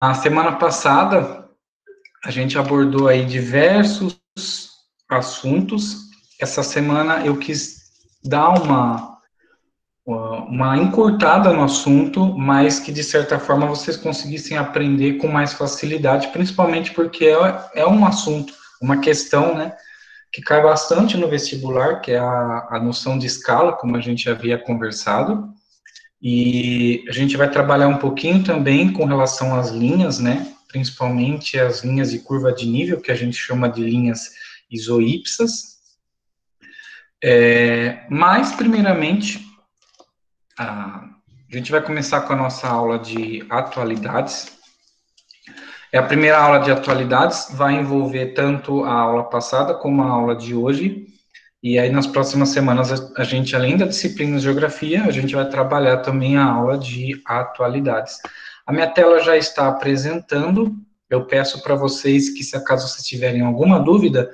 A semana passada, a gente abordou aí diversos assuntos. Essa semana eu quis dar uma encurtada no assunto, mas que, de certa forma, vocês conseguissem aprender com mais facilidade, principalmente porque é um assunto, uma questão, né, que cai bastante no vestibular, que é a noção de escala, como a gente havia conversado. E a gente vai trabalhar um pouquinho também com relação às linhas, né? Principalmente as linhas de curva de nível, que a gente chama de linhas isoípsas. Mas, primeiramente, a gente vai começar com a nossa aula de atualidades. A primeira aula de atualidades vai envolver tanto a aula passada como a aula de hoje. E aí, nas próximas semanas, a gente, além da disciplina de geografia, a gente vai trabalhar também a aula de atualidades. A minha tela já está apresentando. Eu peço para vocês que, se acaso vocês tiverem alguma dúvida,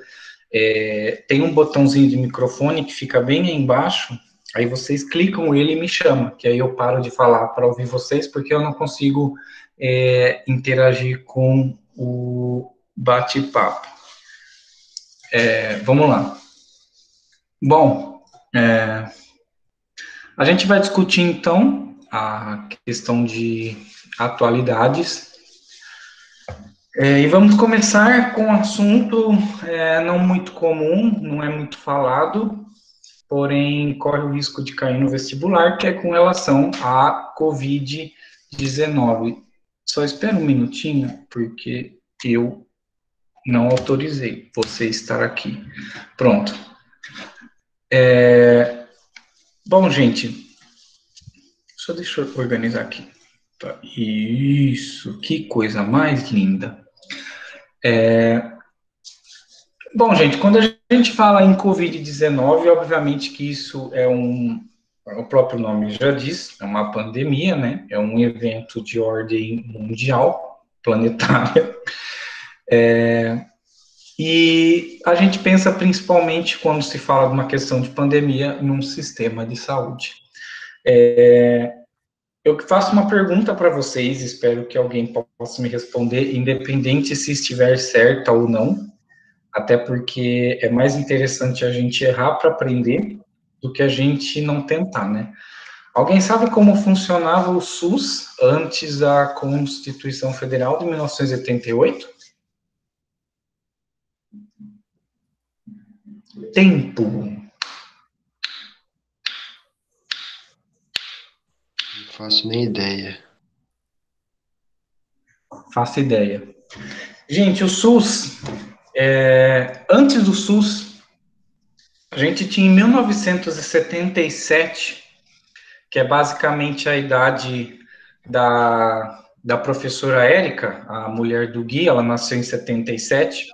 tem um botãozinho de microfone que fica bem aí embaixo. Aí vocês clicam ele e me chamam, que aí eu paro de falar para ouvir vocês, porque eu não consigo interagir com o bate-papo. Vamos lá. Bom, a gente vai discutir, então, a questão de atualidades. E vamos começar com um assunto não muito comum, não é muito falado, porém corre o risco de cair no vestibular, que é com relação à Covid-19. Só espera um minutinho, porque eu não autorizei você estar aqui. Pronto. Bom, gente, só deixa eu organizar aqui. Tá, isso, que coisa mais linda. Bom, gente, quando a gente fala em Covid-19, obviamente que isso o próprio nome já diz, é uma pandemia, né? É um evento de ordem mundial, planetária. E a gente pensa principalmente, quando se fala de uma questão de pandemia, num sistema de saúde. Eu faço uma pergunta para vocês, espero que alguém possa me responder, independente se estiver certa ou não, até porque é mais interessante a gente errar para aprender do que a gente não tentar, né? Alguém sabe como funcionava o SUS antes da Constituição Federal de 1988? Tempo. Não faço nem ideia. Faço ideia. Gente, o SUS, antes do SUS, a gente tinha em 1977, que é basicamente a idade da professora Érica, a mulher do Gui, ela nasceu em 77.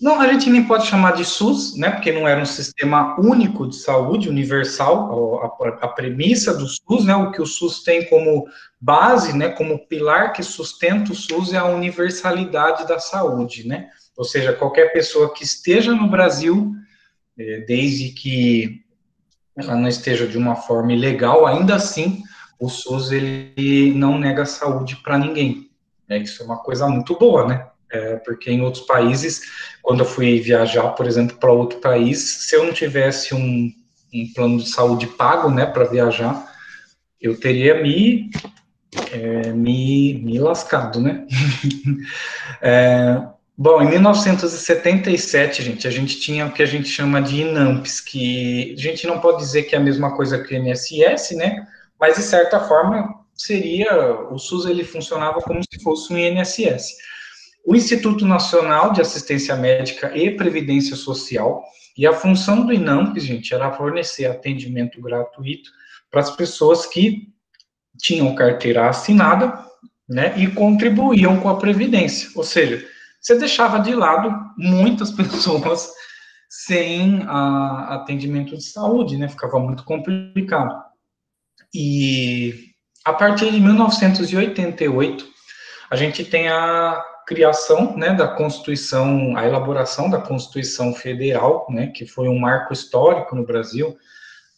Não, a gente nem pode chamar de SUS, né, porque não era um sistema único de saúde, universal. A premissa do SUS, né, o que o SUS tem como base, né, como pilar que sustenta o SUS é a universalidade da saúde, né, ou seja, qualquer pessoa que esteja no Brasil, desde que ela não esteja de uma forma ilegal, ainda assim, o SUS, ele não nega saúde para ninguém. Isso é uma coisa muito boa, né? Porque em outros países, quando eu fui viajar, por exemplo, para outro país, se eu não tivesse um plano de saúde pago, né, para viajar, eu teria me lascado, né? Bom, em 1977, gente, a gente tinha o que a gente chama de INAMPS, que a gente não pode dizer que é a mesma coisa que o INSS, né? Mas, de certa forma, o SUS ele funcionava como se fosse um INSS. O Instituto Nacional de Assistência Médica e Previdência Social, e a função do INAMPS, gente, era fornecer atendimento gratuito para as pessoas que tinham carteira assinada, né, e contribuíam com a Previdência, ou seja, você deixava de lado muitas pessoas sem atendimento de saúde, né, ficava muito complicado. E a partir de 1988, a gente tem a criação, né, da Constituição, a elaboração da Constituição Federal, né, que foi um marco histórico no Brasil,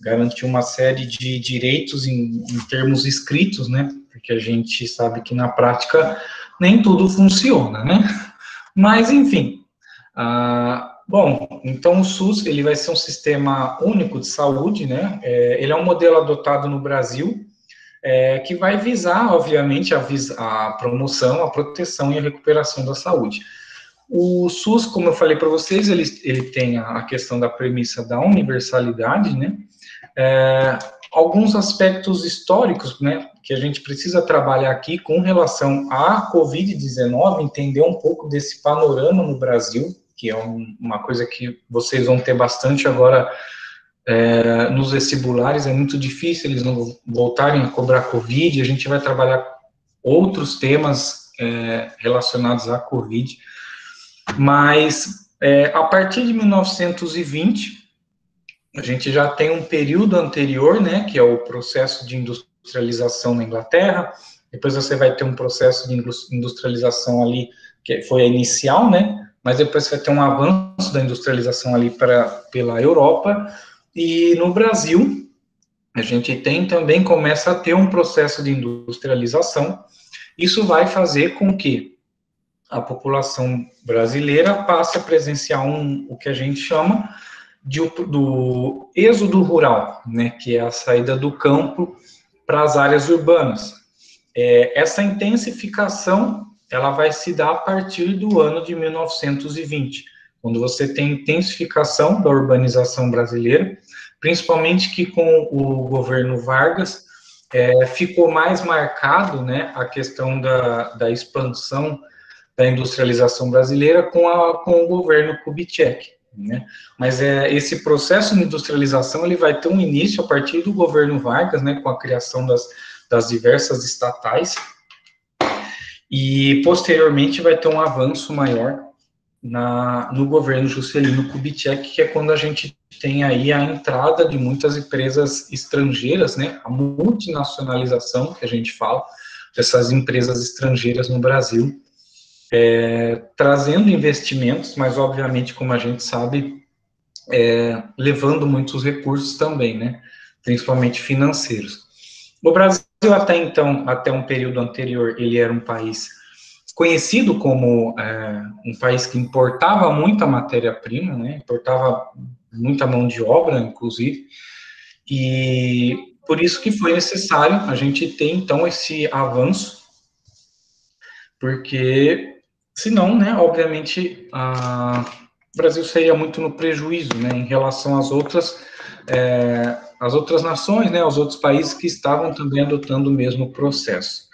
garantir uma série de direitos em termos escritos, né? Porque a gente sabe que na prática nem tudo funciona, né? Mas, enfim. Bom, então o SUS, ele vai ser um sistema único de saúde, né? Ele é um modelo adotado no Brasil, que vai visar, obviamente, a promoção, a proteção e a recuperação da saúde. O SUS, como eu falei para vocês, ele tem a questão da premissa da universalidade, né? Alguns aspectos históricos, né, que a gente precisa trabalhar aqui com relação à Covid-19, entender um pouco desse panorama no Brasil, que é uma coisa que vocês vão ter bastante agora nos vestibulares, é muito difícil eles não voltarem a cobrar Covid, a gente vai trabalhar outros temas relacionados à Covid, mas a partir de 1920, a gente já tem um período anterior, né, que é o processo de industrialização na Inglaterra, depois você vai ter um processo de industrialização ali, que foi a inicial, né, mas depois você vai ter um avanço da industrialização ali pela Europa, e no Brasil, a gente também começa a ter um processo de industrialização. Isso vai fazer com que a brasileira passe a presenciar o que a gente chama do êxodo rural, né, que é a saída do campo para as áreas urbanas. Essa intensificação, ela vai se dar a partir do ano de 1920, quando você tem intensificação da urbanização brasileira, principalmente que com o governo Vargas, ficou mais marcado, né, a questão da expansão da industrialização brasileira com o governo Kubitschek, né? Mas esse processo de industrialização ele vai ter um início a partir do governo Vargas, né, com a criação das diversas estatais, e posteriormente vai ter um avanço maior no governo Juscelino Kubitschek, que é quando a gente tem aí a entrada de muitas empresas estrangeiras, né, a multinacionalização que a gente fala, dessas empresas estrangeiras no Brasil, trazendo investimentos, mas obviamente, como a gente sabe, levando muitos recursos também, né, principalmente financeiros. O Brasil até então, até um período anterior, ele era um país conhecido como um país que importava muita matéria-prima, né, importava muita mão de obra, inclusive, e por isso que foi necessário a gente ter, então, esse avanço, porque senão, né, obviamente, o Brasil seria muito no prejuízo, né, em relação às outras nações, né, aos outros países que estavam também adotando o mesmo processo.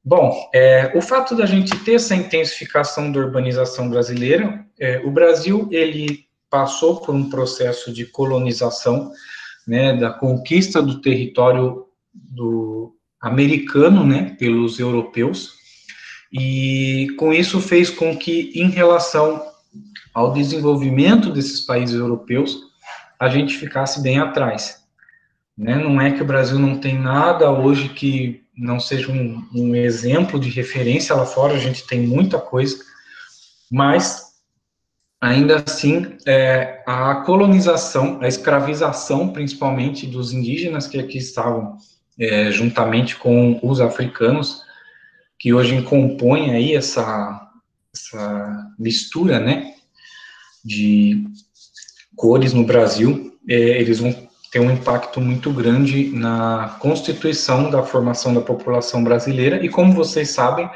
Bom, o fato da gente ter essa intensificação da urbanização brasileira, o Brasil, ele passou por um processo de colonização, né, da conquista do território americano, né, pelos europeus, e com isso fez com que, em relação ao desenvolvimento desses países europeus, a gente ficasse bem atrás, né? Não é que o Brasil não tem nada hoje que não seja um exemplo de referência lá fora, a gente tem muita coisa, mas, ainda assim, a colonização, a escravização, principalmente dos indígenas que aqui estavam, juntamente com os africanos, que hoje compõem aí essa mistura, né, de cores no Brasil, eles vão ter um impacto muito grande na constituição da formação da população brasileira, e como vocês sabem,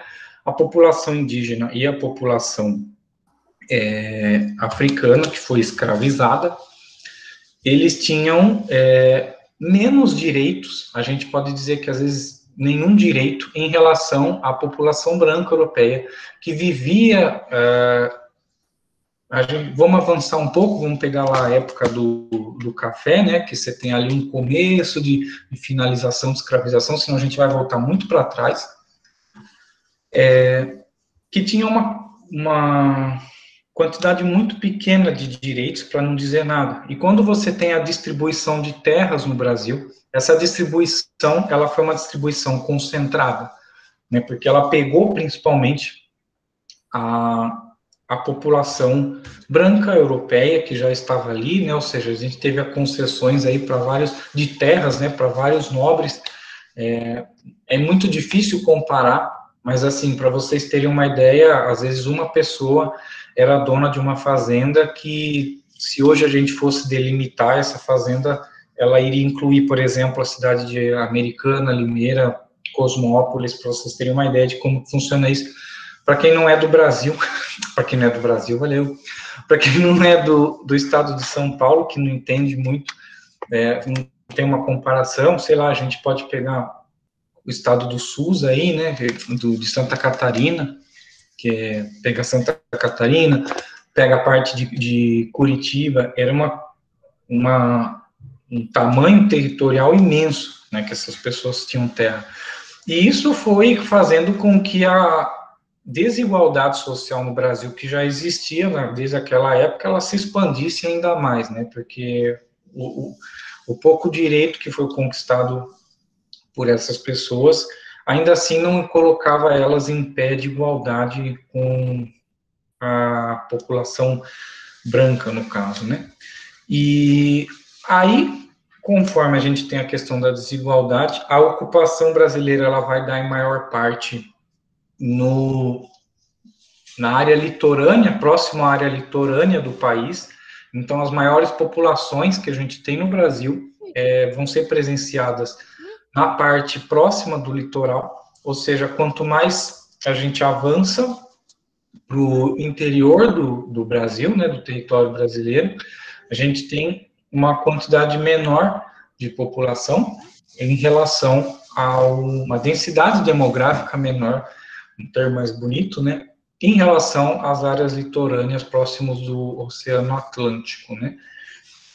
a população indígena e a população africana, que foi escravizada, eles tinham menos direitos, a gente pode dizer que às vezes nenhum direito em relação à população branca europeia, que vivia, vamos avançar um pouco, vamos pegar lá a época do café, né, que você tem ali um começo de finalização de escravização, senão a gente vai voltar muito para trás, que tinha uma quantidade muito pequena de direitos, para não dizer nada. E quando você tem a distribuição de terras no Brasil, essa distribuição, ela foi uma distribuição concentrada, né, porque ela pegou principalmente a a população branca europeia que já estava ali, né? Ou seja, a gente teve concessões aí para vários de terras, né? Para vários nobres. É muito difícil comparar, mas assim, para vocês terem uma ideia, às vezes uma pessoa era dona de uma fazenda que, se hoje a gente fosse delimitar essa fazenda, ela iria incluir, por exemplo, a cidade de Americana, Limeira, Cosmópolis, para vocês terem uma ideia de como funciona isso. Para quem não é do Brasil, para quem não é do Brasil, valeu. Para quem não é do estado de São Paulo, que não entende muito, não tem uma comparação, sei lá, a gente pode pegar o estado do SUS aí, né, de Santa Catarina, pega Santa Catarina, pega a parte de Curitiba, era um tamanho territorial imenso, né, que essas pessoas tinham terra. E isso foi fazendo com que a desigualdade social no Brasil, que já existia, né, desde aquela época, ela se expandisse ainda mais, né, porque o pouco direito que foi conquistado por essas pessoas, ainda assim não colocava elas em pé de igualdade com a população branca, no caso, né? E aí, conforme a gente tem a questão da desigualdade, a ocupação brasileira ela vai dar em maior parte na área litorânea, próximo à área litorânea do país. Então, as maiores populações que a gente tem no Brasil vão ser presenciadas na parte próxima do litoral, ou seja, quanto mais a gente avança para o interior do Brasil, né, do território brasileiro, a gente tem uma quantidade menor de população em relação a uma densidade demográfica menor, um termo mais bonito, né, em relação às áreas litorâneas próximos do Oceano Atlântico, né.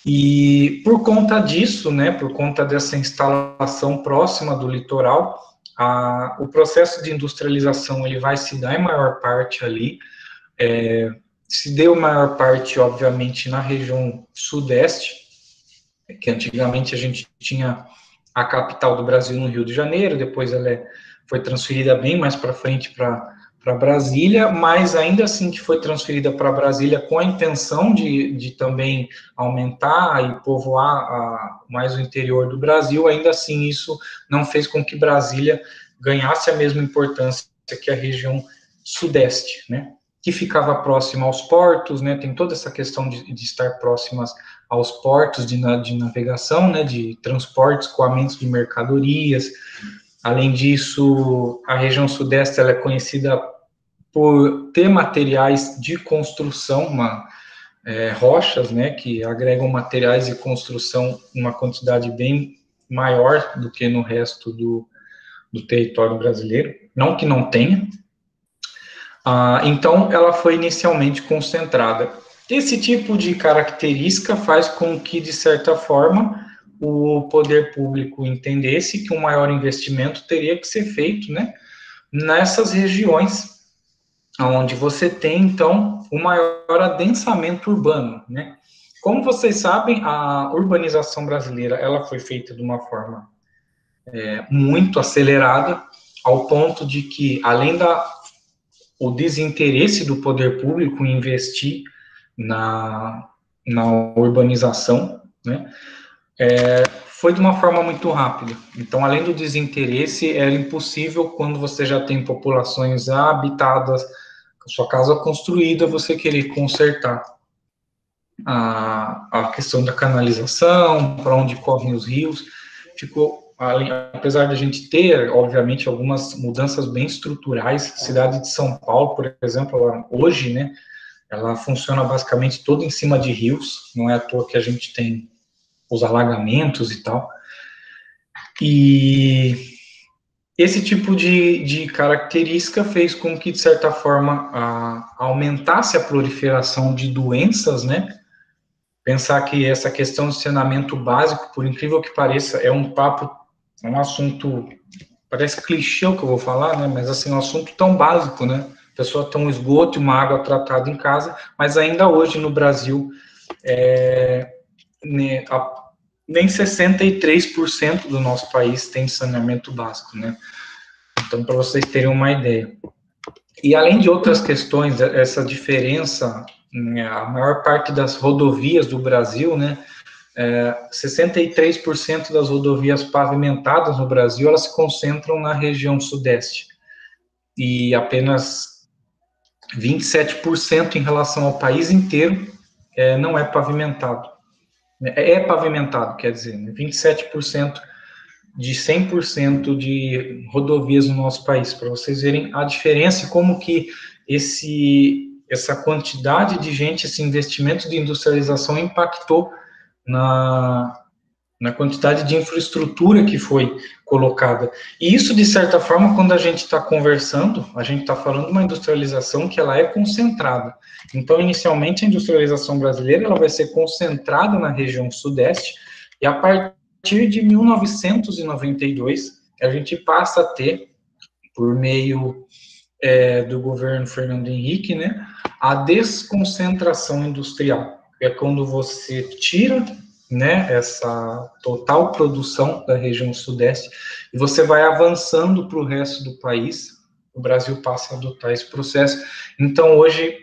E por conta disso, né, por conta dessa instalação próxima do litoral, o processo de industrialização ele vai se dar em maior parte ali, se deu maior parte, obviamente, na região sudeste, que antigamente a gente tinha a capital do Brasil no Rio de Janeiro, depois ela foi transferida bem mais para frente para Brasília, mas ainda assim que foi transferida para Brasília com a intenção de também aumentar e povoar mais o interior do Brasil, ainda assim isso não fez com que Brasília ganhasse a mesma importância que a região sudeste, né? Que ficava próxima aos portos, né? Tem toda essa questão de estar próximas aos portos de navegação, né? De transporte, escoamentos de mercadorias. Além disso, a região sudeste ela é conhecida por ter materiais de construção, rochas, né, que agregam materiais de construção uma quantidade bem maior do que no resto do território brasileiro, não que não tenha. Então, ela foi inicialmente concentrada. Esse tipo de característica faz com que, de certa forma, o poder público entendesse que um maior investimento teria que ser feito, né, nessas regiões onde você tem, então, o maior adensamento urbano, né? Como vocês sabem, a urbanização brasileira, ela foi feita de uma forma muito acelerada, ao ponto de que, além o desinteresse do poder público em investir na urbanização, né, foi de uma forma muito rápida. Então, além do desinteresse, era impossível, quando você já tem populações habitadas, sua casa construída, você querer consertar a questão da canalização, para onde correm os rios. Ficou, apesar de a gente ter, obviamente, algumas mudanças bem estruturais, a cidade de São Paulo, por exemplo, hoje, né, ela funciona basicamente toda em cima de rios, não é à toa que a gente tem os alagamentos e tal. E esse tipo de característica fez com que, de certa forma, aumentasse a proliferação de doenças, né? Pensar que essa questão de saneamento básico, por incrível que pareça, é um assunto, parece clichê o que eu vou falar, né? Mas, assim, é um assunto tão básico, né? A pessoa tem um esgoto e uma água tratada em casa, mas ainda hoje no Brasil, nem 63% do nosso país tem saneamento básico, né? Então, para vocês terem uma ideia. E além de outras questões, essa diferença, né, a maior parte das rodovias do Brasil, né, 63% das rodovias pavimentadas no Brasil, elas se concentram na região sudeste, e apenas 27% em relação ao país inteiro não é pavimentado. É pavimentado, quer dizer, né, 27% de 100% de rodovias no nosso país, para vocês verem a diferença e como que essa quantidade de gente, esse investimento de industrialização impactou na quantidade de infraestrutura que foi colocada. E isso, de certa forma, quando a gente está conversando, a gente está falando de uma industrialização que ela é concentrada. Então, inicialmente, a industrialização brasileira ela vai ser concentrada na região sudeste, e a partir de 1992, a gente passa a ter, por meio do governo Fernando Henrique, né, a desconcentração industrial. É quando você tira, né, essa total produção da região sudeste e você vai avançando para o resto do país. O Brasil passa a adotar esse processo. Então, hoje,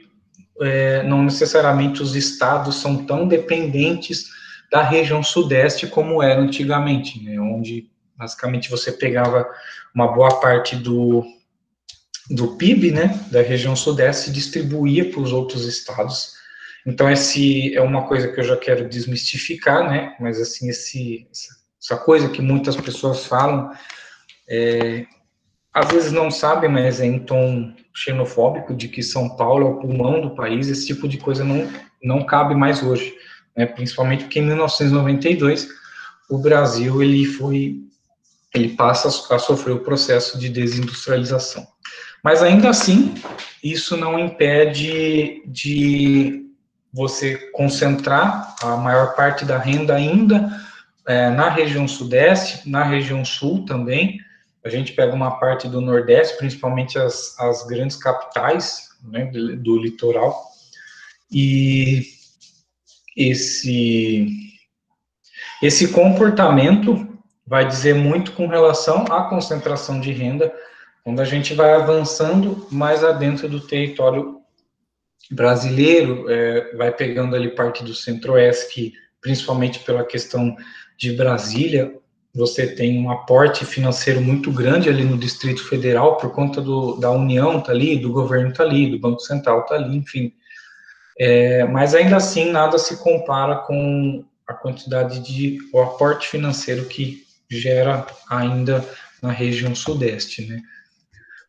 não necessariamente os estados são tão dependentes da região sudeste como era antigamente, né, onde basicamente você pegava uma boa parte do PIB, né, da região sudeste e distribuía para os outros estados. Então, esse é uma coisa que eu já quero desmistificar, né, mas, assim, essa coisa que muitas pessoas falam, às vezes não sabem, mas é em tom xenofóbico, de que São Paulo é o pulmão do país. Esse tipo de coisa não cabe mais hoje, né, principalmente porque em 1992 o Brasil ele passa a sofrer o processo de desindustrialização. Mas ainda assim, isso não impede de você concentrar a maior parte da renda ainda na região sudeste, na região sul também. A gente pega uma parte do nordeste, principalmente as grandes capitais, né, do litoral, e esse comportamento vai dizer muito com relação à concentração de renda, quando a gente vai avançando mais adentro do território brasileiro, vai pegando ali parte do centro-oeste, que, principalmente pela questão de Brasília, você tem um aporte financeiro muito grande ali no Distrito Federal, por conta da União tá ali, do governo tá ali, do Banco Central tá ali, enfim. Mas ainda assim, nada se compara com a quantidade o aporte financeiro que gera ainda na região sudeste, né?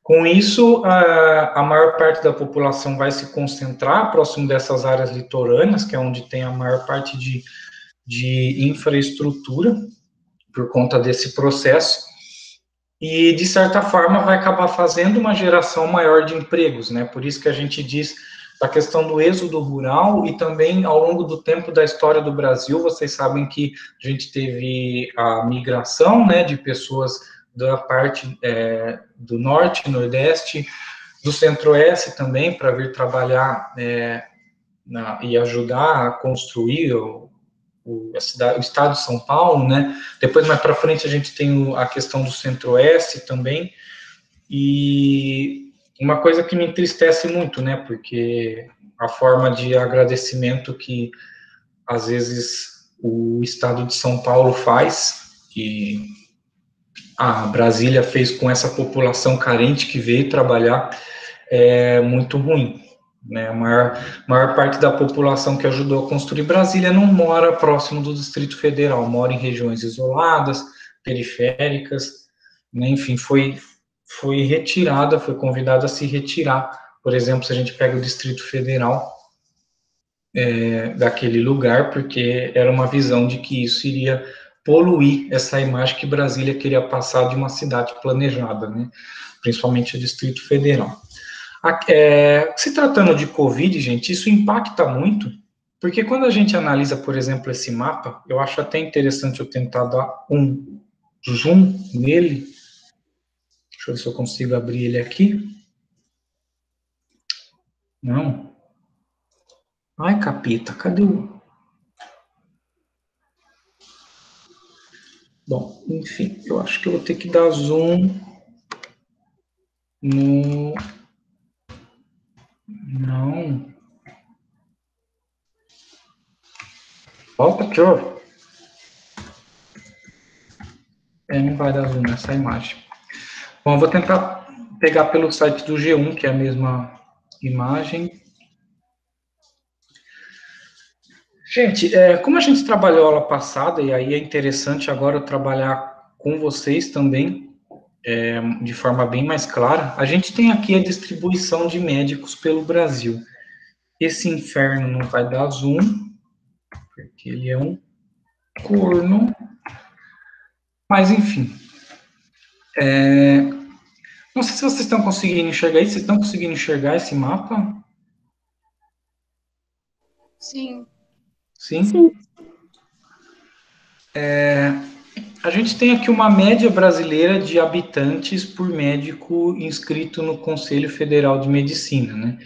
Com isso, a maior parte da população vai se concentrar próximo dessas áreas litorâneas, que é onde tem a maior parte de infraestrutura, por conta desse processo, e, de certa forma, vai acabar fazendo uma geração maior de empregos, né? Por isso que a gente diz da questão do êxodo rural, e também, ao longo do tempo da história do Brasil, vocês sabem que a gente teve a migração, né, de pessoas da parte do norte, nordeste, do centro-oeste também, para vir trabalhar e ajudar a construir o estado de São Paulo, né? Depois, mais para frente, a gente tem a questão do centro-oeste também, e uma coisa que me entristece muito, né, porque a forma de agradecimento que, às vezes, o estado de São Paulo faz, e a Brasília fez com essa população carente que veio trabalhar, é muito ruim, né? A maior parte da população que ajudou a construir Brasília não mora próximo do Distrito Federal, mora em regiões isoladas, periféricas, né? Enfim, foi retirada, foi convidada a se retirar. Por exemplo, se a gente pega o Distrito Federal daquele lugar, porque era uma visão de que isso iria poluir essa imagem que Brasília queria passar de uma cidade planejada, né? Principalmente o Distrito Federal. Se tratando de Covid, gente, isso impacta muito, porque quando a gente analisa, por exemplo, esse mapa, eu acho até interessante eu tentar dar um zoom nele. Deixa eu ver se eu consigo abrir ele aqui. Não. Ai, capeta, cadê o... Bom, enfim, eu acho que eu vou ter que dar zoom no... Não. Volta aqui, ó. Não vai dar zoom nessa imagem. Bom, eu vou tentar pegar pelo site do G1, que é a mesma imagem. Gente, como a gente trabalhou a aula passada, e aí é interessante agora trabalhar com vocês também, de forma bem mais clara, a gente tem aqui a distribuição de médicos pelo Brasil. Esse inferno não vai dar zoom, porque ele é um corno, mas enfim. Não sei se vocês estão conseguindo enxergar isso, vocês estão conseguindo enxergar esse mapa? Sim. Sim? Sim. A gente tem aqui uma média brasileira de habitantes por médico inscrito no Conselho Federal de Medicina, né?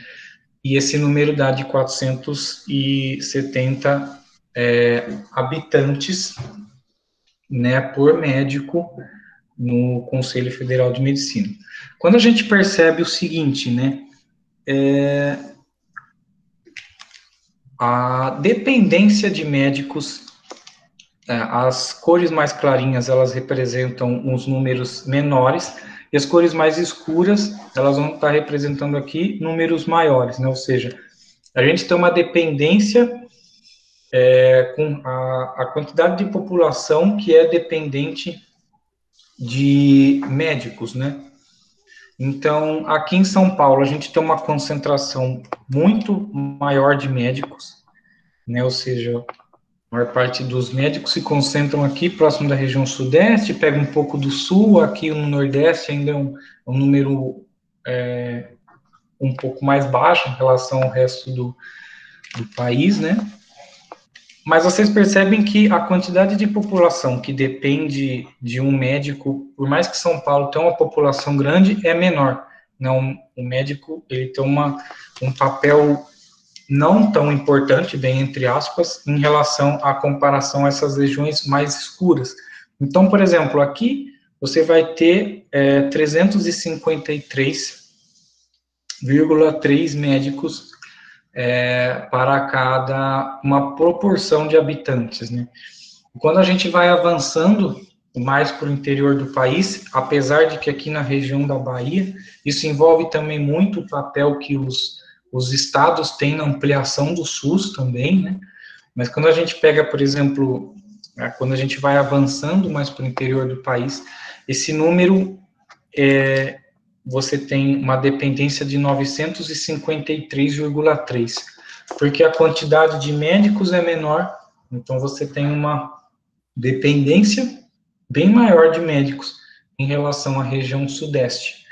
E esse número dá de 470 habitantes, né, por médico no Conselho Federal de Medicina. Quando a gente percebe o seguinte, né, a dependência de médicos, as cores mais clarinhas, elas representam uns números menores, e as cores mais escuras, elas vão estar representando aqui números maiores, né, ou seja, a gente tem uma dependência com a quantidade de população que é dependente de médicos, né? Então, aqui em São Paulo, a gente tem uma concentração muito maior de médicos, né? Ou seja, a maior parte dos médicos se concentram aqui, próximo da região sudeste, pega um pouco do sul, aqui no nordeste ainda é um número um pouco mais baixo em relação ao resto do país, né? Mas vocês percebem que a quantidade de população que depende de um médico, por mais que São Paulo tenha uma população grande, é menor. Não, o médico ele tem um papel não tão importante, bem entre aspas, em relação à comparação a essas regiões mais escuras. Então, por exemplo, aqui você vai ter 353,3 médicos para cada uma proporção de habitantes, né? Quando a gente vai avançando mais para o interior do país, apesar de que aqui na região da Bahia, isso envolve também muito o papel que os estados têm na ampliação do SUS também, né? Mas quando a gente pega, por exemplo, quando a gente vai avançando mais para o interior do país, esse número você tem uma dependência de 953,3, porque a quantidade de médicos é menor, então você tem uma dependência bem maior de médicos em relação à região sudeste.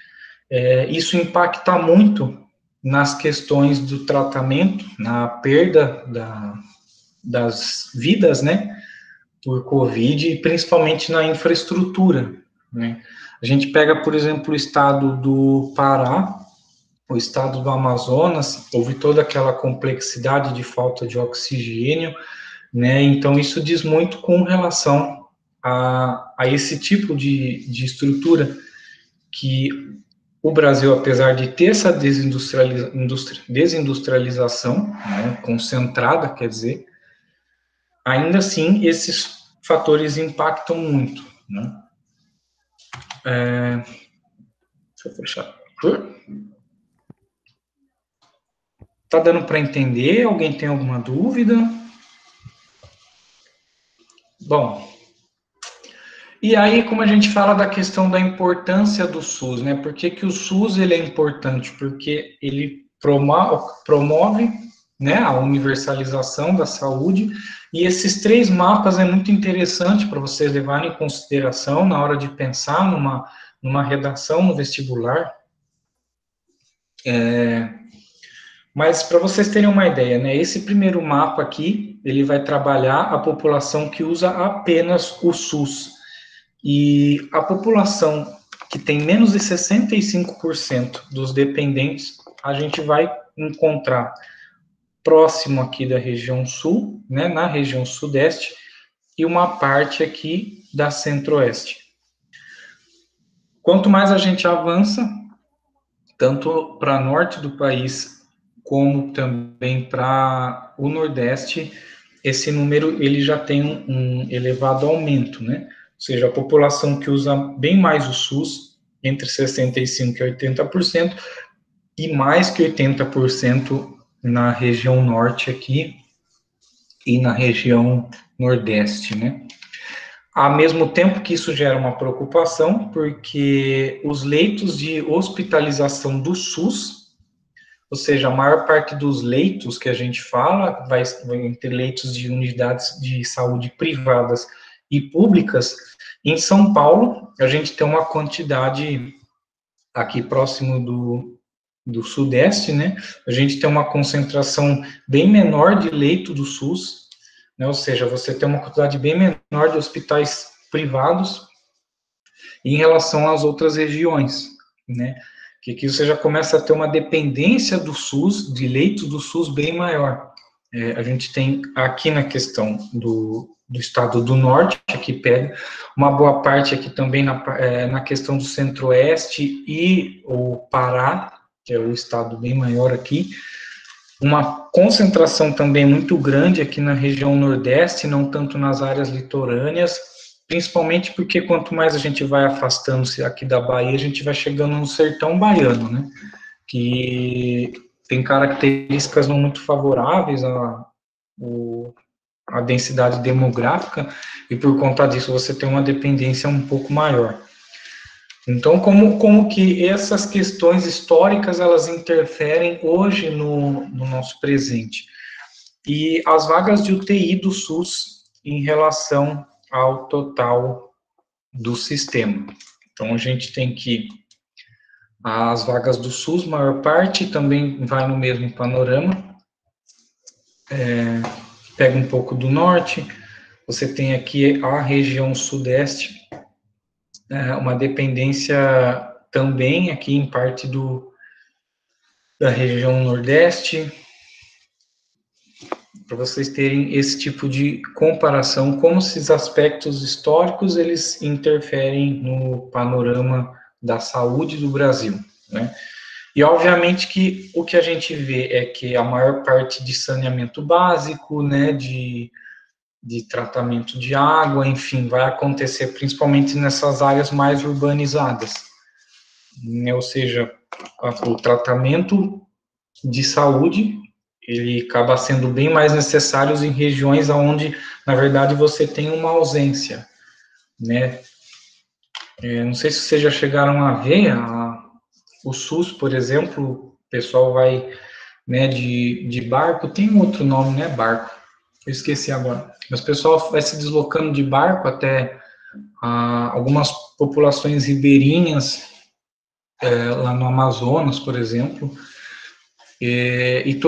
Isso impacta muito nas questões do tratamento, na perda das vidas, né, por Covid, e principalmente na infraestrutura, né. A gente pega, por exemplo, o estado do Pará, o estado do Amazonas, houve toda aquela complexidade de falta de oxigênio, né, então isso diz muito com relação a esse tipo de estrutura que o Brasil, apesar de ter essa desindustrialização, né, concentrada, quer dizer, ainda assim esses fatores impactam muito, né. Deixa eu fechar. Tá dando para entender? Alguém tem alguma dúvida? Bom, e aí, como a gente fala da questão da importância do SUS, né? Por que o SUS ele é importante? Porque ele promove, né, a universalização da saúde, e esses 3 mapas é muito interessante para vocês levarem em consideração na hora de pensar numa redação no vestibular. Mas para vocês terem uma ideia, né, esse primeiro mapa aqui, ele vai trabalhar a população que usa apenas o SUS. E a população que tem menos de 65% dos dependentes, a gente vai encontrar próximo aqui da região sul, né, na região sudeste, e uma parte aqui da centro-oeste. Quanto mais a gente avança, tanto para norte do país como também para o Nordeste, esse número ele já tem um elevado aumento, né? Ou seja, a população que usa bem mais o SUS, entre 65% e 80%, e mais que 80% na região norte aqui e na região nordeste, né? Ao mesmo tempo que isso gera uma preocupação, porque os leitos de hospitalização do SUS, ou seja, a maior parte dos leitos que a gente fala vai ter leitos de unidades de saúde privadas e públicas. Em São Paulo, a gente tem uma quantidade aqui próximo do Sudeste, né? A gente tem uma concentração bem menor de leito do SUS, né? Ou seja, você tem uma quantidade bem menor de hospitais privados em relação às outras regiões, né? Que aqui você já começa a ter uma dependência do SUS, de leitos do SUS bem maior. A gente tem aqui na questão do estado do norte, que pega uma boa parte aqui também na questão do centro-oeste e o Pará, que é o estado bem maior aqui, uma concentração também muito grande aqui na região nordeste, não tanto nas áreas litorâneas, principalmente porque quanto mais a gente vai afastando-se aqui da Bahia, a gente vai chegando no sertão baiano, né? Que tem características não muito favoráveis à densidade demográfica, e por conta disso você tem uma dependência um pouco maior. Então, como que essas questões históricas, elas interferem hoje no nosso presente? E as vagas de UTI do SUS em relação ao total do sistema. Então, a gente tem que as vagas do SUS, maior parte, também vai no mesmo panorama. Pega um pouco do norte, você tem aqui a região sudeste, uma dependência também aqui em parte da região nordeste, para vocês terem esse tipo de comparação, como esses aspectos históricos, eles interferem no panorama da saúde do Brasil, né? E, obviamente, que o que a gente vê é que a maior parte de saneamento básico, né, de tratamento de água, enfim, vai acontecer principalmente nessas áreas mais urbanizadas, né? Ou seja, o tratamento de saúde, ele acaba sendo bem mais necessário em regiões onde, na verdade, você tem uma ausência, né? Não sei se vocês já chegaram a ver o SUS, por exemplo, o pessoal vai, né, de barco, tem um outro nome, né, barco, eu esqueci agora, mas o pessoal vai se deslocando de barco até algumas populações ribeirinhas, lá no Amazonas, por exemplo, e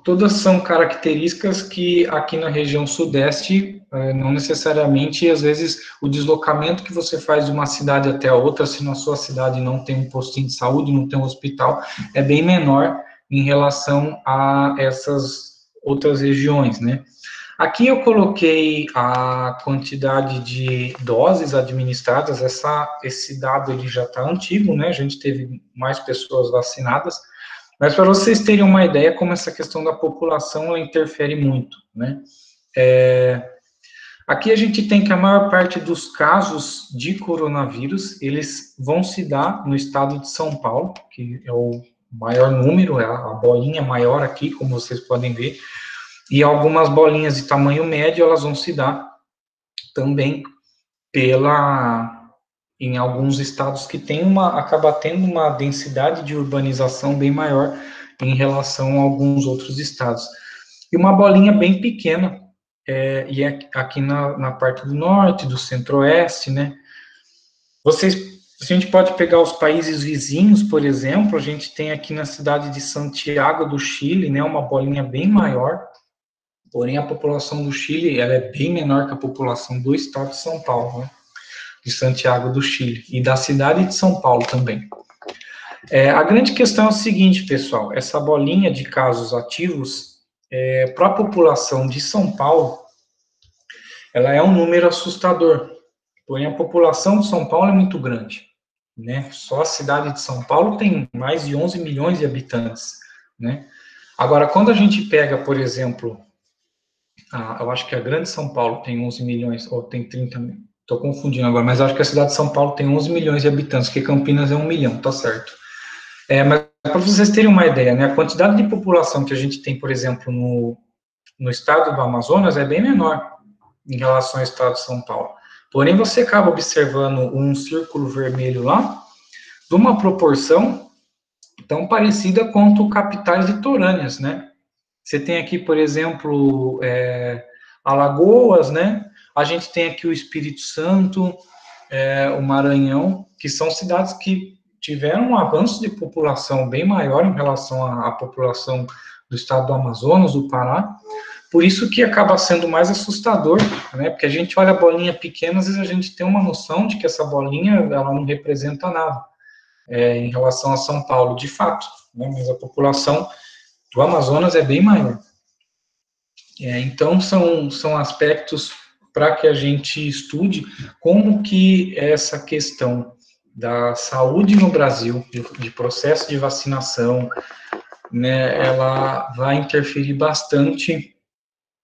todas são características que aqui na região sudeste, não necessariamente, às vezes, o deslocamento que você faz de uma cidade até a outra, se na sua cidade não tem um postinho de saúde, não tem um hospital, é bem menor em relação a essas outras regiões, né? Aqui eu coloquei a quantidade de doses administradas, esse dado ele já está antigo, né? A gente teve mais pessoas vacinadas, mas para vocês terem uma ideia como essa questão da população ela interfere muito, né? Aqui a gente tem que a maior parte dos casos de coronavírus, eles vão se dar no estado de São Paulo, que é o maior número, é a bolinha maior aqui, como vocês podem ver, e algumas bolinhas de tamanho médio, elas vão se dar também em alguns estados que acaba tendo uma densidade de urbanização bem maior em relação a alguns outros estados. E uma bolinha bem pequena, e é aqui na parte do norte, do centro-oeste, né? A gente pode pegar os países vizinhos, por exemplo, a gente tem aqui na cidade de Santiago do Chile, né, uma bolinha bem maior, porém a população do Chile ela é bem menor que a população do estado de São Paulo, né? De Santiago do Chile, e da cidade de São Paulo também. A grande questão é o seguinte, pessoal, essa bolinha de casos ativos, para a população de São Paulo, ela é um número assustador, porém a população de São Paulo é muito grande, né? Só a cidade de São Paulo tem mais de 11 milhões de habitantes, né? Agora, quando a gente pega, por exemplo, eu acho que a Grande São Paulo tem 11 milhões, ou tem 30 mil, estou confundindo agora, mas acho que a cidade de São Paulo tem 11 milhões de habitantes, que Campinas é 1 milhão, tá certo. Mas para vocês terem uma ideia, né, a quantidade de população que a gente tem, por exemplo, no estado do Amazonas é bem menor em relação ao estado de São Paulo. Porém, você acaba observando um círculo vermelho lá, de uma proporção tão parecida quanto capitais litorâneas, né? Você tem aqui, por exemplo, Alagoas, né? A gente tem aqui o Espírito Santo, o Maranhão, que são cidades que tiveram um avanço de população bem maior em relação à população do estado do Amazonas, do Pará. Por isso que acaba sendo mais assustador, né? Porque a gente olha a bolinha pequena, às vezes a gente tem uma noção de que essa bolinha ela não representa nada em relação a São Paulo, de fato, né? Mas a população do Amazonas é bem maior. Então, são aspectos para que a gente estude como que essa questão da saúde no Brasil, de processo de vacinação, né, ela vai interferir bastante,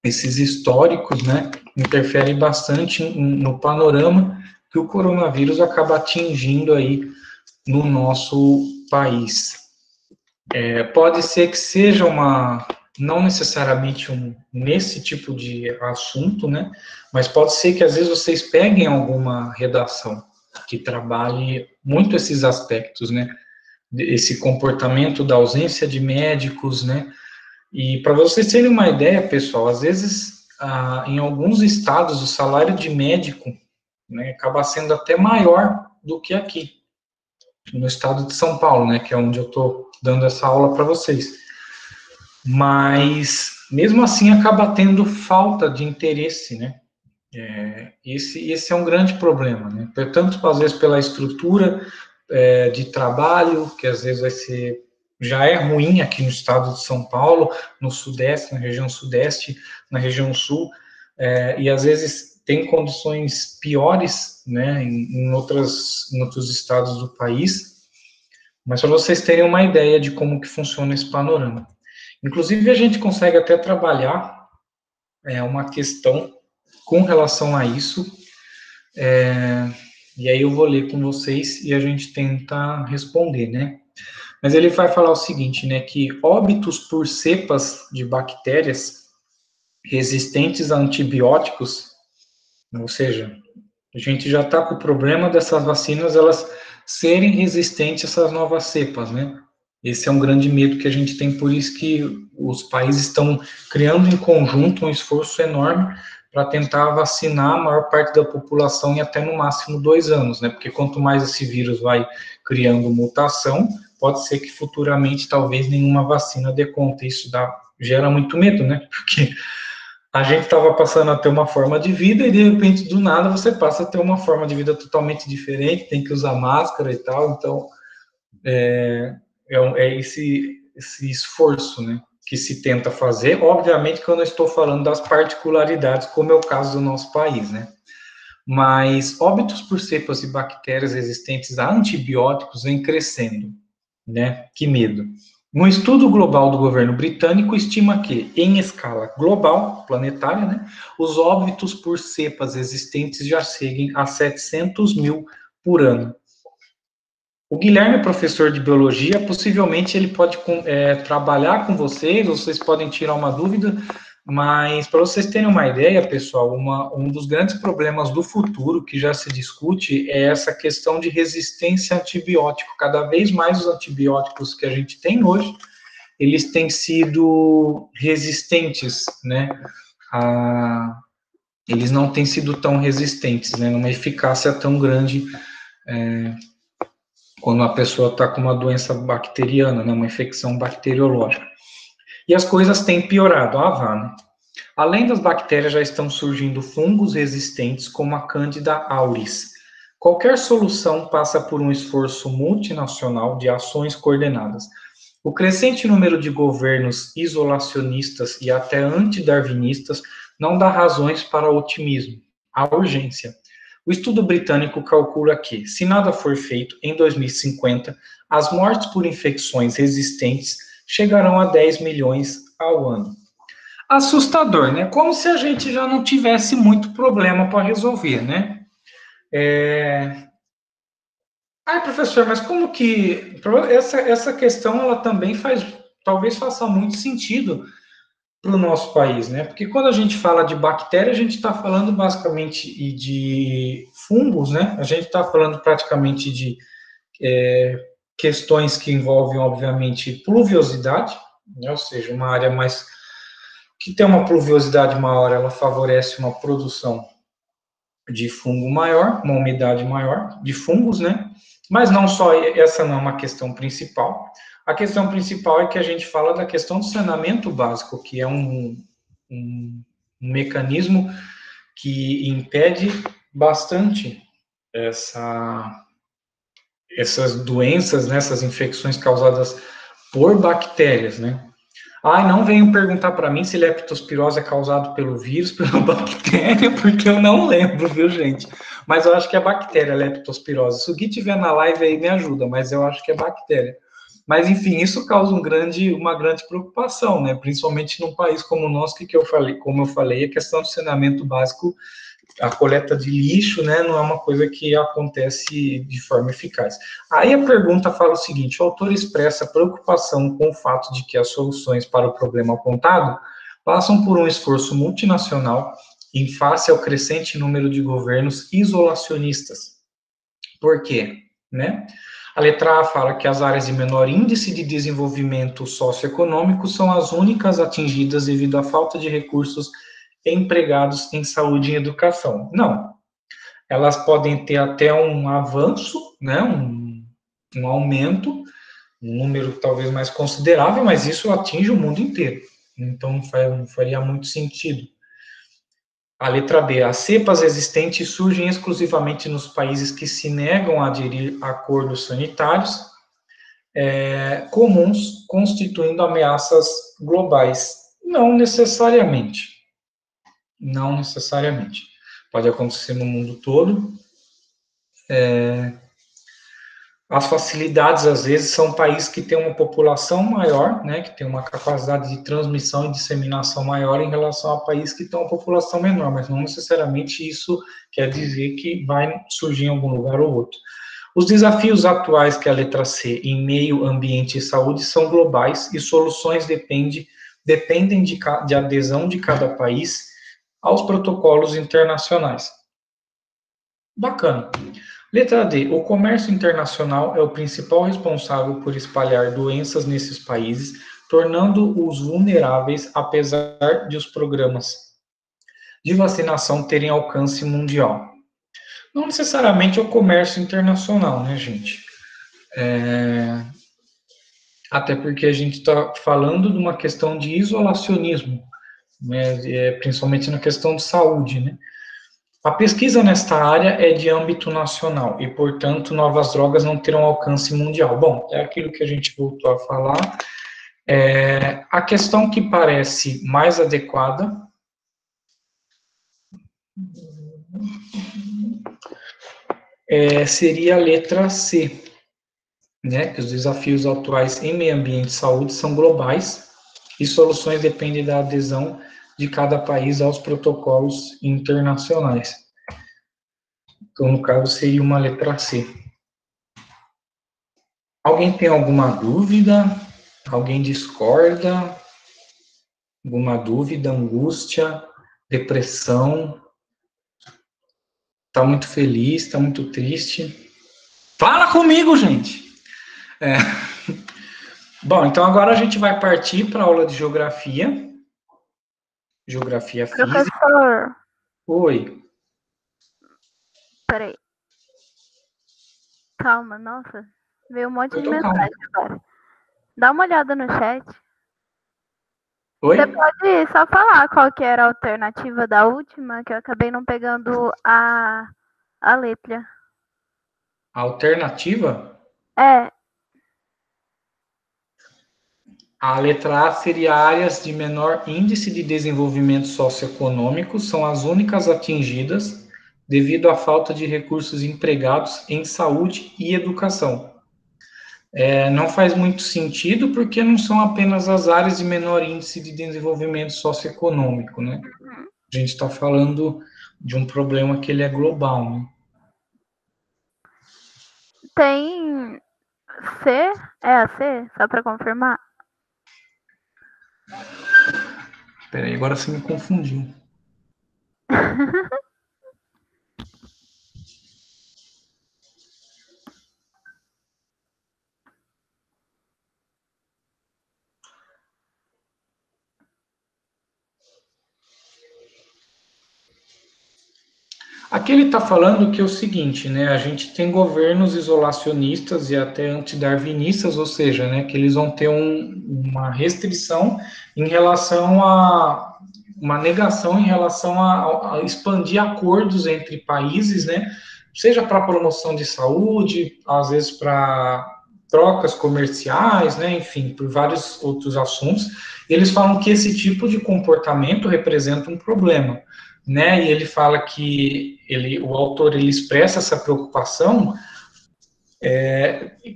esses históricos, né, interferem bastante no panorama que o coronavírus acaba atingindo aí no nosso país. Pode ser que seja não necessariamente nesse tipo de assunto, né? Mas pode ser que às vezes vocês peguem alguma redação que trabalhe muito esses aspectos, né? Esse comportamento da ausência de médicos, né? E para vocês terem uma ideia, pessoal, às vezes em alguns estados o salário de médico, né, acaba sendo até maior do que aqui no estado de São Paulo, né? Que é onde eu estou dando essa aula para vocês. Mas, mesmo assim, acaba tendo falta de interesse, né? Esse é um grande problema, né? Tanto, às vezes, pela estrutura de trabalho, que às vezes já é ruim aqui no estado de São Paulo, no Sudeste, na região Sudeste, na região Sul, e às vezes tem condições piores, né, em outros estados do país, mas para vocês terem uma ideia de como que funciona esse panorama. Inclusive, a gente consegue até trabalhar uma questão com relação a isso, e aí eu vou ler com vocês e a gente tenta responder, né? Mas ele vai falar o seguinte, né, que óbitos por cepas de bactérias resistentes a antibióticos, ou seja, a gente já está com o problema dessas vacinas, elas serem resistentes a essas novas cepas, né? Esse é um grande medo que a gente tem, por isso que os países estão criando em conjunto um esforço enorme para tentar vacinar a maior parte da população em até no máximo 2 anos, né? Porque quanto mais esse vírus vai criando mutação, pode ser que futuramente talvez nenhuma vacina dê conta. Isso gera muito medo, né? Porque a gente estava passando a ter uma forma de vida e de repente do nada você passa a ter uma forma de vida totalmente diferente, tem que usar máscara e tal, então esse esforço, né, que se tenta fazer. Obviamente que eu não estou falando das particularidades, como é o caso do nosso país, né? Mas óbitos por cepas de bactérias resistentes a antibióticos vem crescendo, né? Que medo. Um estudo global do governo britânico estima que, em escala global, planetária, né, os óbitos por cepas existentes já seguem a 700 mil por ano. O Guilherme, professor de biologia, possivelmente ele pode trabalhar com vocês podem tirar uma dúvida, mas para vocês terem uma ideia, pessoal, um dos grandes problemas do futuro que já se discute é essa questão de resistência a antibiótico. Cada vez mais os antibióticos que a gente tem hoje, eles têm sido resistentes, né? Eles não têm sido tão resistentes, né? Numa eficácia tão grande quando a pessoa está com uma doença bacteriana, né, uma infecção bacteriológica. E as coisas têm piorado, né? Além das bactérias, já estão surgindo fungos resistentes, como a Candida auris. Qualquer solução passa por um esforço multinacional de ações coordenadas. O crescente número de governos isolacionistas e até antidarwinistas não dá razões para otimismo. Há urgência. O estudo britânico calcula que, se nada for feito, em 2050, as mortes por infecções resistentes chegarão a 10 milhões ao ano. Assustador, né? Como se a gente já não tivesse muito problema para resolver, né? Ai, professor, mas como que essa questão ela também talvez faça muito sentido para o nosso país, né? Porque quando a gente fala de bactéria, a gente está falando basicamente de fungos, né? A gente está falando praticamente de questões que envolvem, obviamente, pluviosidade, né? Ou seja, uma área mais que tem uma pluviosidade maior, ela favorece uma produção de fungo maior, uma umidade maior de fungos, né? Mas não só essa não é uma questão principal. A questão principal é que a gente fala da questão do saneamento básico, que é um mecanismo que impede bastante essas doenças, né, essas infecções causadas por bactérias, né? Ah, não venham perguntar para mim se leptospirose é causado pelo vírus, pela bactéria, porque eu não lembro, viu, gente? Mas eu acho que é bactéria, leptospirose. Se o Gui tiver na live aí, me ajuda, mas eu acho que é bactéria. Mas, enfim, isso causa uma grande preocupação, né? Principalmente num país como o nosso, como eu falei, a questão do saneamento básico, a coleta de lixo, né, não é uma coisa que acontece de forma eficaz. Aí a pergunta fala o seguinte: o autor expressa preocupação com o fato de que as soluções para o problema apontado passam por um esforço multinacional em face ao crescente número de governos isolacionistas. Por quê? Né? A letra A fala que as áreas de menor índice de desenvolvimento socioeconômico são as únicas atingidas devido à falta de recursos empregados em saúde e educação. Não. Elas podem ter até um avanço, né, um aumento, um número talvez mais considerável, mas isso atinge o mundo inteiro. Então não faria muito sentido. A letra B, as cepas existentes surgem exclusivamente nos países que se negam a aderir a acordos sanitários comuns, constituindo ameaças globais. Não necessariamente. Não necessariamente. Pode acontecer no mundo todo. As facilidades, às vezes, são países que têm uma população maior, né, que tem uma capacidade de transmissão e disseminação maior em relação a países que têm uma população menor, mas não necessariamente isso quer dizer que vai surgir em algum lugar ou outro. Os desafios atuais, que é a letra C, em meio ambiente e saúde, são globais e soluções dependem de adesão de cada país aos protocolos internacionais. Bacana. Letra D. O comércio internacional é o principal responsável por espalhar doenças nesses países, tornando-os vulneráveis, apesar de os programas de vacinação terem alcance mundial. Não necessariamente é o comércio internacional, né, gente? Até porque a gente está falando de uma questão de isolacionismo, né, principalmente na questão de saúde, né? A pesquisa nesta área é de âmbito nacional e, portanto, novas drogas não terão alcance mundial. Bom, é aquilo que a gente voltou a falar. A questão que parece mais adequada seria a letra C, né? Que os desafios atuais em meio ambiente e saúde são globais e soluções dependem da adesão de cada país aos protocolos internacionais. Então, no caso, seria uma letra C. Alguém tem alguma dúvida? Alguém discorda? Alguma dúvida, angústia, depressão? Tá muito feliz, tá muito triste? Fala comigo, gente! Bom, então agora a gente vai partir para a aula de geografia. Geografia física. Professor, Oi. peraí. Calma, nossa. Veio um monte Eu de tô calmo. mensagem agora. Dá uma olhada no chat. Oi? Você pode só falar qual que era a alternativa da última, que eu acabei não pegando a letra. A alternativa? É, A letra A seria áreas de menor índice de desenvolvimento socioeconômico, são as únicas atingidas devido à falta de recursos empregados em saúde e educação. não faz muito sentido, porque não são apenas as áreas de menor índice de desenvolvimento socioeconômico, né? A gente está falando de um problema que ele é global, né? Tem C? É a C? Só para confirmar. Peraí, agora você me confundiu. Aqui ele está falando que é o seguinte, né? A gente tem governos isolacionistas e até antidarwinistas, ou seja, né, que eles vão ter uma restrição em relação a uma negação em relação a expandir acordos entre países, né? Seja para promoção de saúde, às vezes para trocas comerciais, né? Enfim, por vários outros assuntos. Eles falam que esse tipo de comportamento representa um problema, né? E ele fala que o autor ele expressa essa preocupação,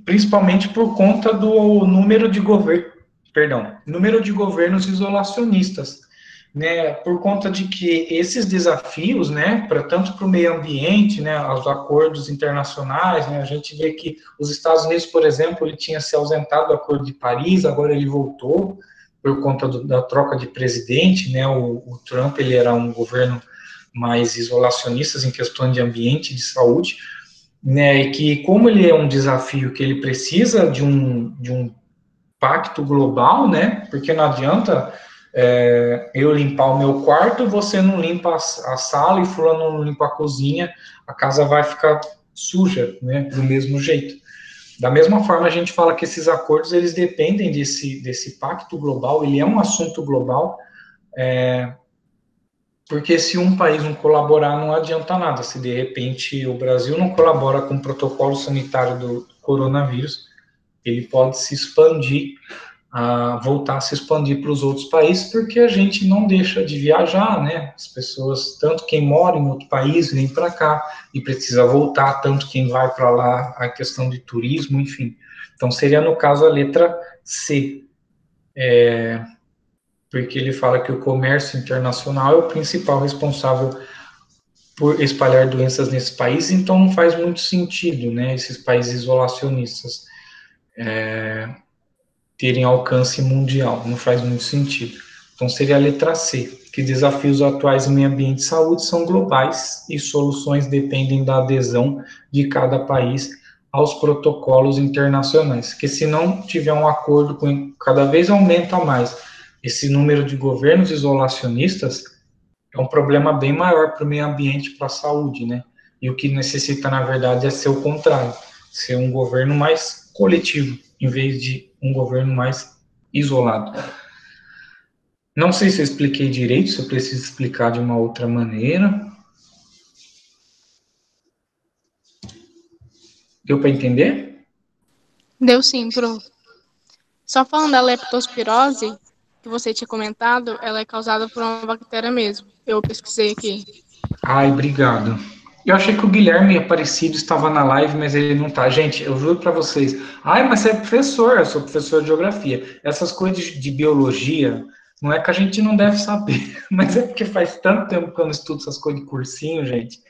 principalmente por conta do número de número de governos isolacionistas, né? Por conta de que esses desafios, né, tanto para o meio ambiente, né, os acordos internacionais, né, a gente vê que os Estados Unidos, por exemplo, ele tinha se ausentado do Acordo de Paris, agora ele voltou por conta da troca de presidente, né? O Trump ele era um governo mais isolacionistas em questões de ambiente e de saúde, né, e que como ele é um desafio que ele precisa de um pacto global, né, porque não adianta eu limpar o meu quarto, você não limpa a sala e fulano não limpa a cozinha, a casa vai ficar suja, né, do mesmo jeito. Da mesma forma, a gente fala que esses acordos, eles dependem desse pacto global, ele é um assunto global, porque se um país não colaborar, não adianta nada. Se de repente o Brasil não colabora com o protocolo sanitário do coronavírus, ele pode se expandir, voltar a se expandir para os outros países, porque a gente não deixa de viajar, né? As pessoas, tanto quem mora em outro país, vem para cá e precisa voltar, tanto quem vai para lá, a questão de turismo, enfim. Então, seria, no caso, a letra C. Porque ele fala que o comércio internacional é o principal responsável por espalhar doenças nesse país, então não faz muito sentido, né, esses países isolacionistas terem alcance mundial, não faz muito sentido. Então seria a letra C, que desafios atuais em meio ambiente e saúde são globais e soluções dependem da adesão de cada país aos protocolos internacionais, que se não tiver um acordo, cada vez aumenta mais esse número de governos isolacionistas, é um problema bem maior para o meio ambiente e para a saúde, né? E o que necessita, na verdade, é ser o contrário, ser um governo mais coletivo, em vez de um governo mais isolado. Não sei se eu expliquei direito, se eu preciso explicar de uma outra maneira. Deu para entender? Deu sim, prof. Só falando da leptospirose, que você tinha comentado, ela é causada por uma bactéria mesmo. Eu pesquisei aqui. Ai, obrigado. Eu achei que o Guilherme Aparecido estava na live, mas ele não tá. Gente, eu juro para vocês. Ai, mas você é professor, eu sou professor de geografia. Essas coisas de biologia, não é que a gente não deve saber, mas é porque faz tanto tempo que eu não estudo essas coisas de cursinho, gente.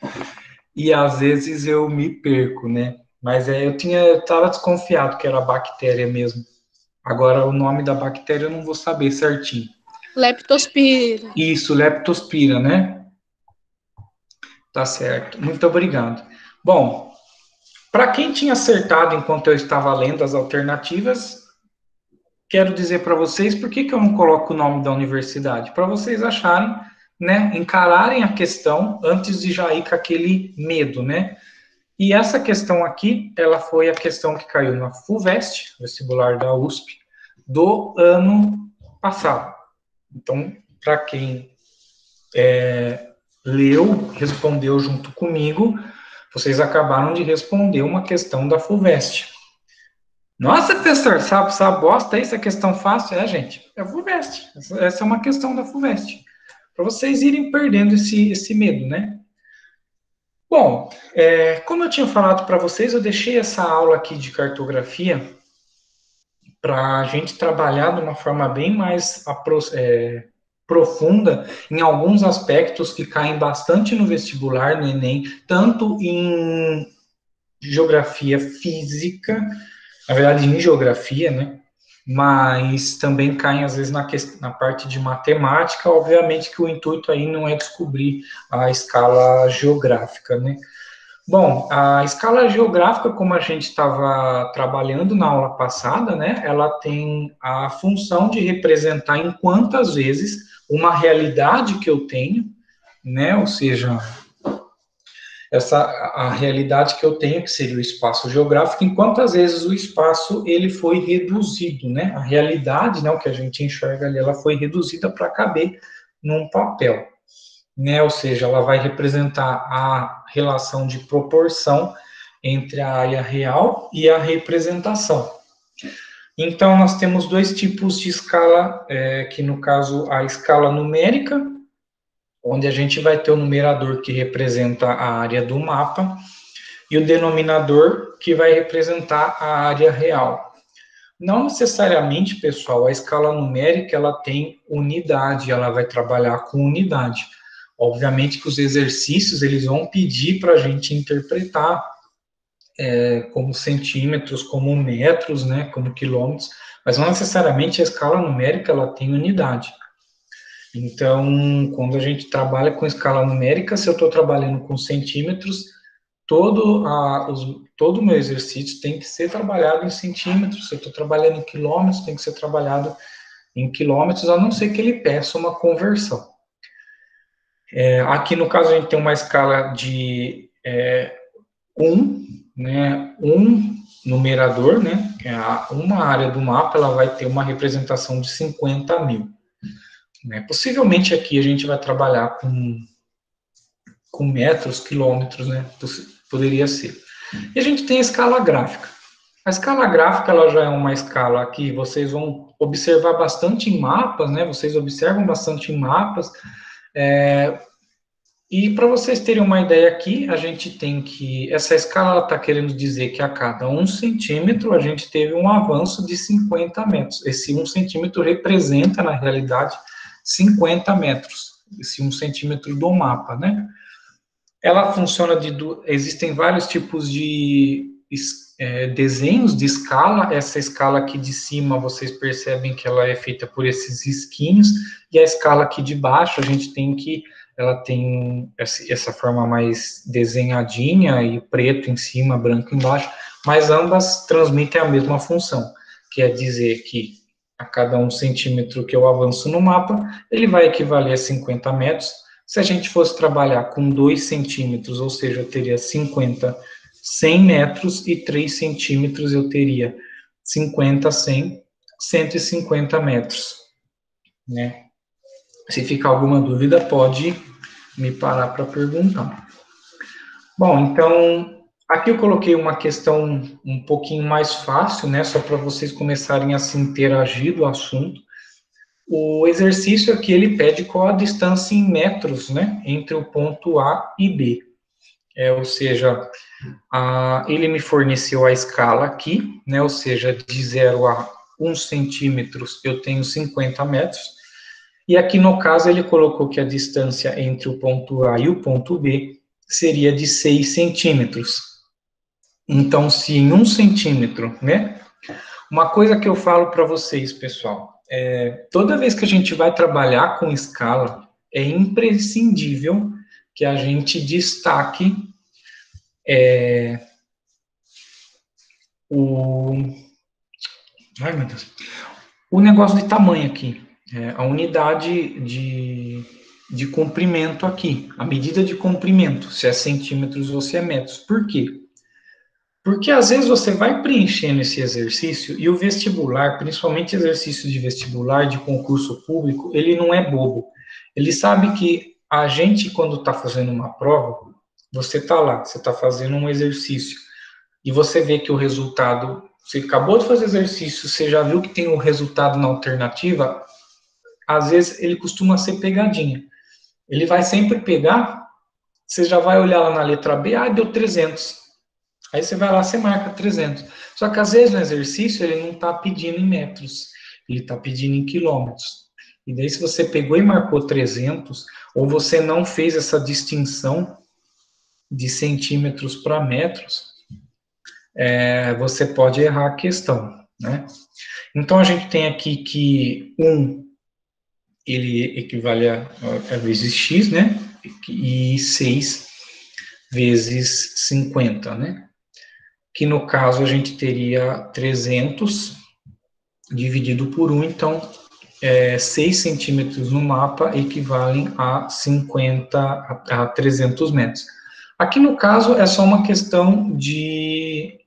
E às vezes eu me perco, né? Mas eu estava desconfiado que era bactéria mesmo. Agora o nome da bactéria eu não vou saber certinho. Leptospira. Isso, leptospira, né? Tá certo. Muito obrigado. Bom, para quem tinha acertado enquanto eu estava lendo as alternativas, quero dizer para vocês por que eu não coloco o nome da universidade. Para vocês acharem, né, encararem a questão antes de já ir com aquele medo, né? E essa questão aqui, ela foi a questão que caiu na FUVEST, vestibular da USP, do ano passado. Então, para quem leu, respondeu junto comigo, vocês acabaram de responder uma questão da FUVEST. Nossa, professor, sabe bosta isso? É questão fácil? É, gente, é a FUVEST. Essa é uma questão da FUVEST. Para vocês irem perdendo esse medo, né? Bom, como eu tinha falado para vocês, eu deixei essa aula aqui de cartografia para a gente trabalhar de uma forma bem mais profunda em alguns aspectos que caem bastante no vestibular, no Enem, tanto em geografia física, na verdade em geografia, né? Mas também caem às vezes na parte de matemática. Obviamente que o intuito aí não é descobrir a escala geográfica, né? Bom, a escala geográfica, como a gente estava trabalhando na aula passada, né, ela tem a função de representar em quantas vezes uma realidade que eu tenho, né, ou seja, a realidade que eu tenho, que seria o espaço geográfico, em quantas vezes o espaço ele foi reduzido, né, a realidade, né, o que a gente enxerga ali, ela foi reduzida para caber num papel. Né, ou seja, ela vai representar a relação de proporção entre a área real e a representação. Então, nós temos dois tipos de escala, que no caso, a escala numérica, onde a gente vai ter o numerador que representa a área do mapa, e o denominador que vai representar a área real. Não necessariamente, pessoal, a escala numérica, ela tem unidade, ela vai trabalhar com unidade. Obviamente que os exercícios, eles vão pedir para a gente interpretar como centímetros, como metros, né, como quilômetros, mas não necessariamente a escala numérica, ela tem unidade. Então, quando a gente trabalha com escala numérica, se eu estou trabalhando com centímetros, todo o meu exercício tem que ser trabalhado em centímetros. Se eu estou trabalhando em quilômetros, tem que ser trabalhado em quilômetros, a não ser que ele peça uma conversão. Aqui, no caso, a gente tem uma escala de 1, né, um numerador, né, que é uma área do mapa, ela vai ter uma representação de 50.000. Né? Possivelmente aqui a gente vai trabalhar com metros, quilômetros, né, poderia ser. E a gente tem a escala gráfica. A escala gráfica, ela já é uma escala que vocês vão observar bastante em mapas, né, vocês observam bastante em mapas. E para vocês terem uma ideia aqui, a gente tem que, essa escala está querendo dizer que a cada 1 centímetro a gente teve um avanço de 50 metros. Esse 1 centímetro representa, na realidade, 50 metros, esse 1 centímetro do mapa, né? Ela funciona existem vários tipos de desenhos de escala. Essa escala aqui de cima, vocês percebem que ela é feita por esses risquinhos, e a escala aqui de baixo, a gente tem que ela tem essa forma mais desenhadinha, e preto em cima, branco embaixo, mas ambas transmitem a mesma função, que é dizer que a cada 1 centímetro que eu avanço no mapa, ele vai equivaler a 50 metros. Se a gente fosse trabalhar com 2 centímetros, ou seja, eu teria 100 metros, e 3 centímetros eu teria 50, 100, 150 metros, né? Se ficar alguma dúvida, pode me parar para perguntar. Bom, então, aqui eu coloquei uma questão um pouquinho mais fácil, né, só para vocês começarem a se interagir do assunto. O exercício aqui, ele pede qual a distância em metros, né, entre o ponto A e B. Ou seja, ele me forneceu a escala aqui, né, ou seja, de 0 a 1 centímetros eu tenho 50 metros, e aqui no caso ele colocou que a distância entre o ponto A e o ponto B seria de 6 centímetros. Então, se em 1 centímetro, né, uma coisa que eu falo para vocês, pessoal, toda vez que a gente vai trabalhar com escala, é imprescindível que a gente destaque o negócio de tamanho aqui, a unidade de comprimento aqui, a medida de comprimento, se é centímetros ou se é metros. Por quê? Porque às vezes você vai preenchendo esse exercício, e o vestibular, principalmente exercício de vestibular, de concurso público, ele não é bobo. Ele sabe que a gente, quando está fazendo uma prova, você está lá, você está fazendo um exercício, e você vê que o resultado, você acabou de fazer exercício, você já viu que tem o resultado na alternativa, às vezes ele costuma ser pegadinha. Ele vai sempre pegar, você já vai olhar lá na letra B, deu 300. Aí você vai lá, você marca 300. Só que às vezes no exercício ele não está pedindo em metros, ele está pedindo em quilômetros. E daí se você pegou e marcou 300, ou você não fez essa distinção de centímetros para metros, você pode errar a questão, né? Então a gente tem aqui que 1 ele equivale a vezes x, né? E 6 vezes 50, né? Que no caso a gente teria 300 dividido por 1, então 6 centímetros no mapa equivalem a 300 metros. Aqui no caso é só uma questão de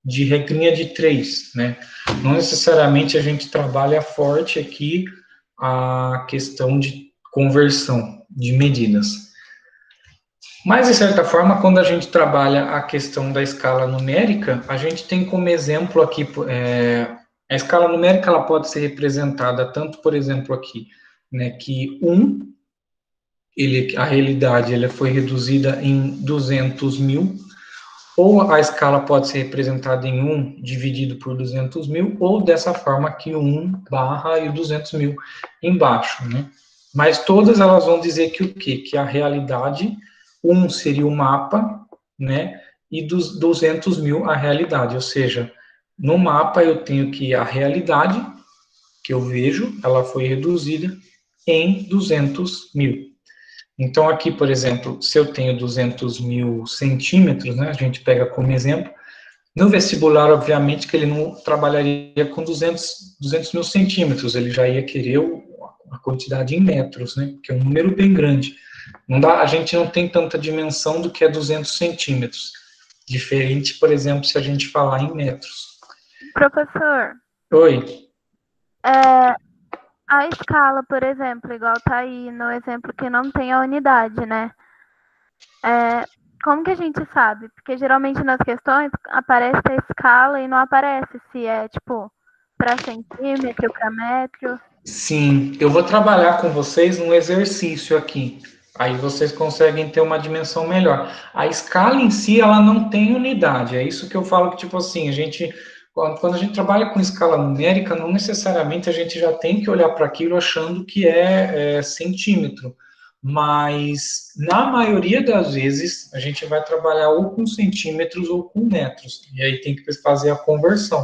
regrinha de 3, né? Não necessariamente a gente trabalha forte aqui a questão de conversão de medidas. Mas, de certa forma, quando a gente trabalha a questão da escala numérica, a gente tem como exemplo aqui, a escala numérica ela pode ser representada tanto, por exemplo, aqui, né, que a realidade ela foi reduzida em 200 mil, ou a escala pode ser representada em 1 dividido por 200 mil, ou dessa forma aqui 1 barra e 200 mil embaixo, né? Mas todas elas vão dizer que o quê? Que a realidade, 1 seria o mapa, né? E dos 200 mil a realidade, ou seja, no mapa eu tenho que a realidade que eu vejo, ela foi reduzida em 200 mil. Então, aqui, por exemplo, se eu tenho 200 mil centímetros, né, a gente pega como exemplo, no vestibular, obviamente, que ele não trabalharia com 200 mil centímetros, ele já ia querer a quantidade em metros, né, que é um número bem grande. Não dá, a gente não tem tanta dimensão do que é 200 centímetros, diferente, por exemplo, se a gente falar em metros. Professor, Oi. a escala, por exemplo, igual tá aí no exemplo que não tem a unidade, né? Como que a gente sabe? Porque geralmente nas questões aparece a escala e não aparece se é, tipo, para centímetro, para metro. Sim, eu vou trabalhar com vocês num exercício aqui. Aí vocês conseguem ter uma dimensão melhor. A escala em si, ela não tem unidade. É isso que eu falo que, tipo assim, quando a gente trabalha com escala numérica, não necessariamente a gente já tem que olhar para aquilo achando que é centímetro. Mas, na maioria das vezes, a gente vai trabalhar ou com centímetros ou com metros. E aí tem que fazer a conversão.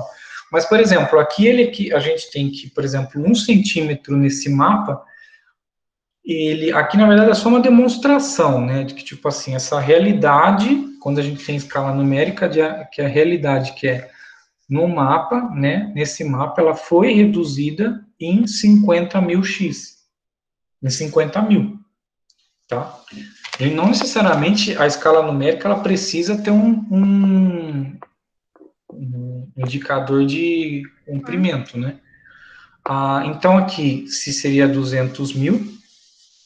Mas, por exemplo, aqui a gente tem que, por exemplo, 1 centímetro nesse mapa, aqui na verdade é só uma demonstração, né, de que, tipo assim, essa realidade, quando a gente tem escala numérica, que a realidade que é no mapa, né, nesse mapa, ela foi reduzida em 50 mil x, em 50 mil, tá? E não necessariamente a escala numérica, ela precisa ter um indicador de comprimento, né? Então, aqui, se seria 200 mil,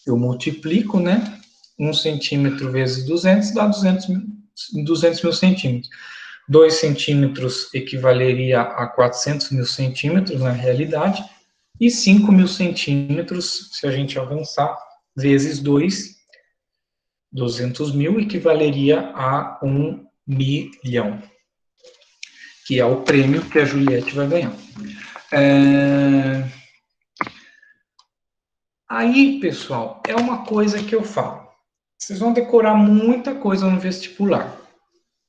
eu multiplico, né? 1 centímetro vezes 200 dá 200 mil centímetros. 2 centímetros equivaleria a 400 mil centímetros na realidade, e 5 mil centímetros, se a gente avançar, vezes 200 mil, equivaleria a 1 milhão, que é o prêmio que a Juliette vai ganhar. Aí, pessoal, é uma coisa que eu falo. Vocês vão decorar muita coisa no vestibular.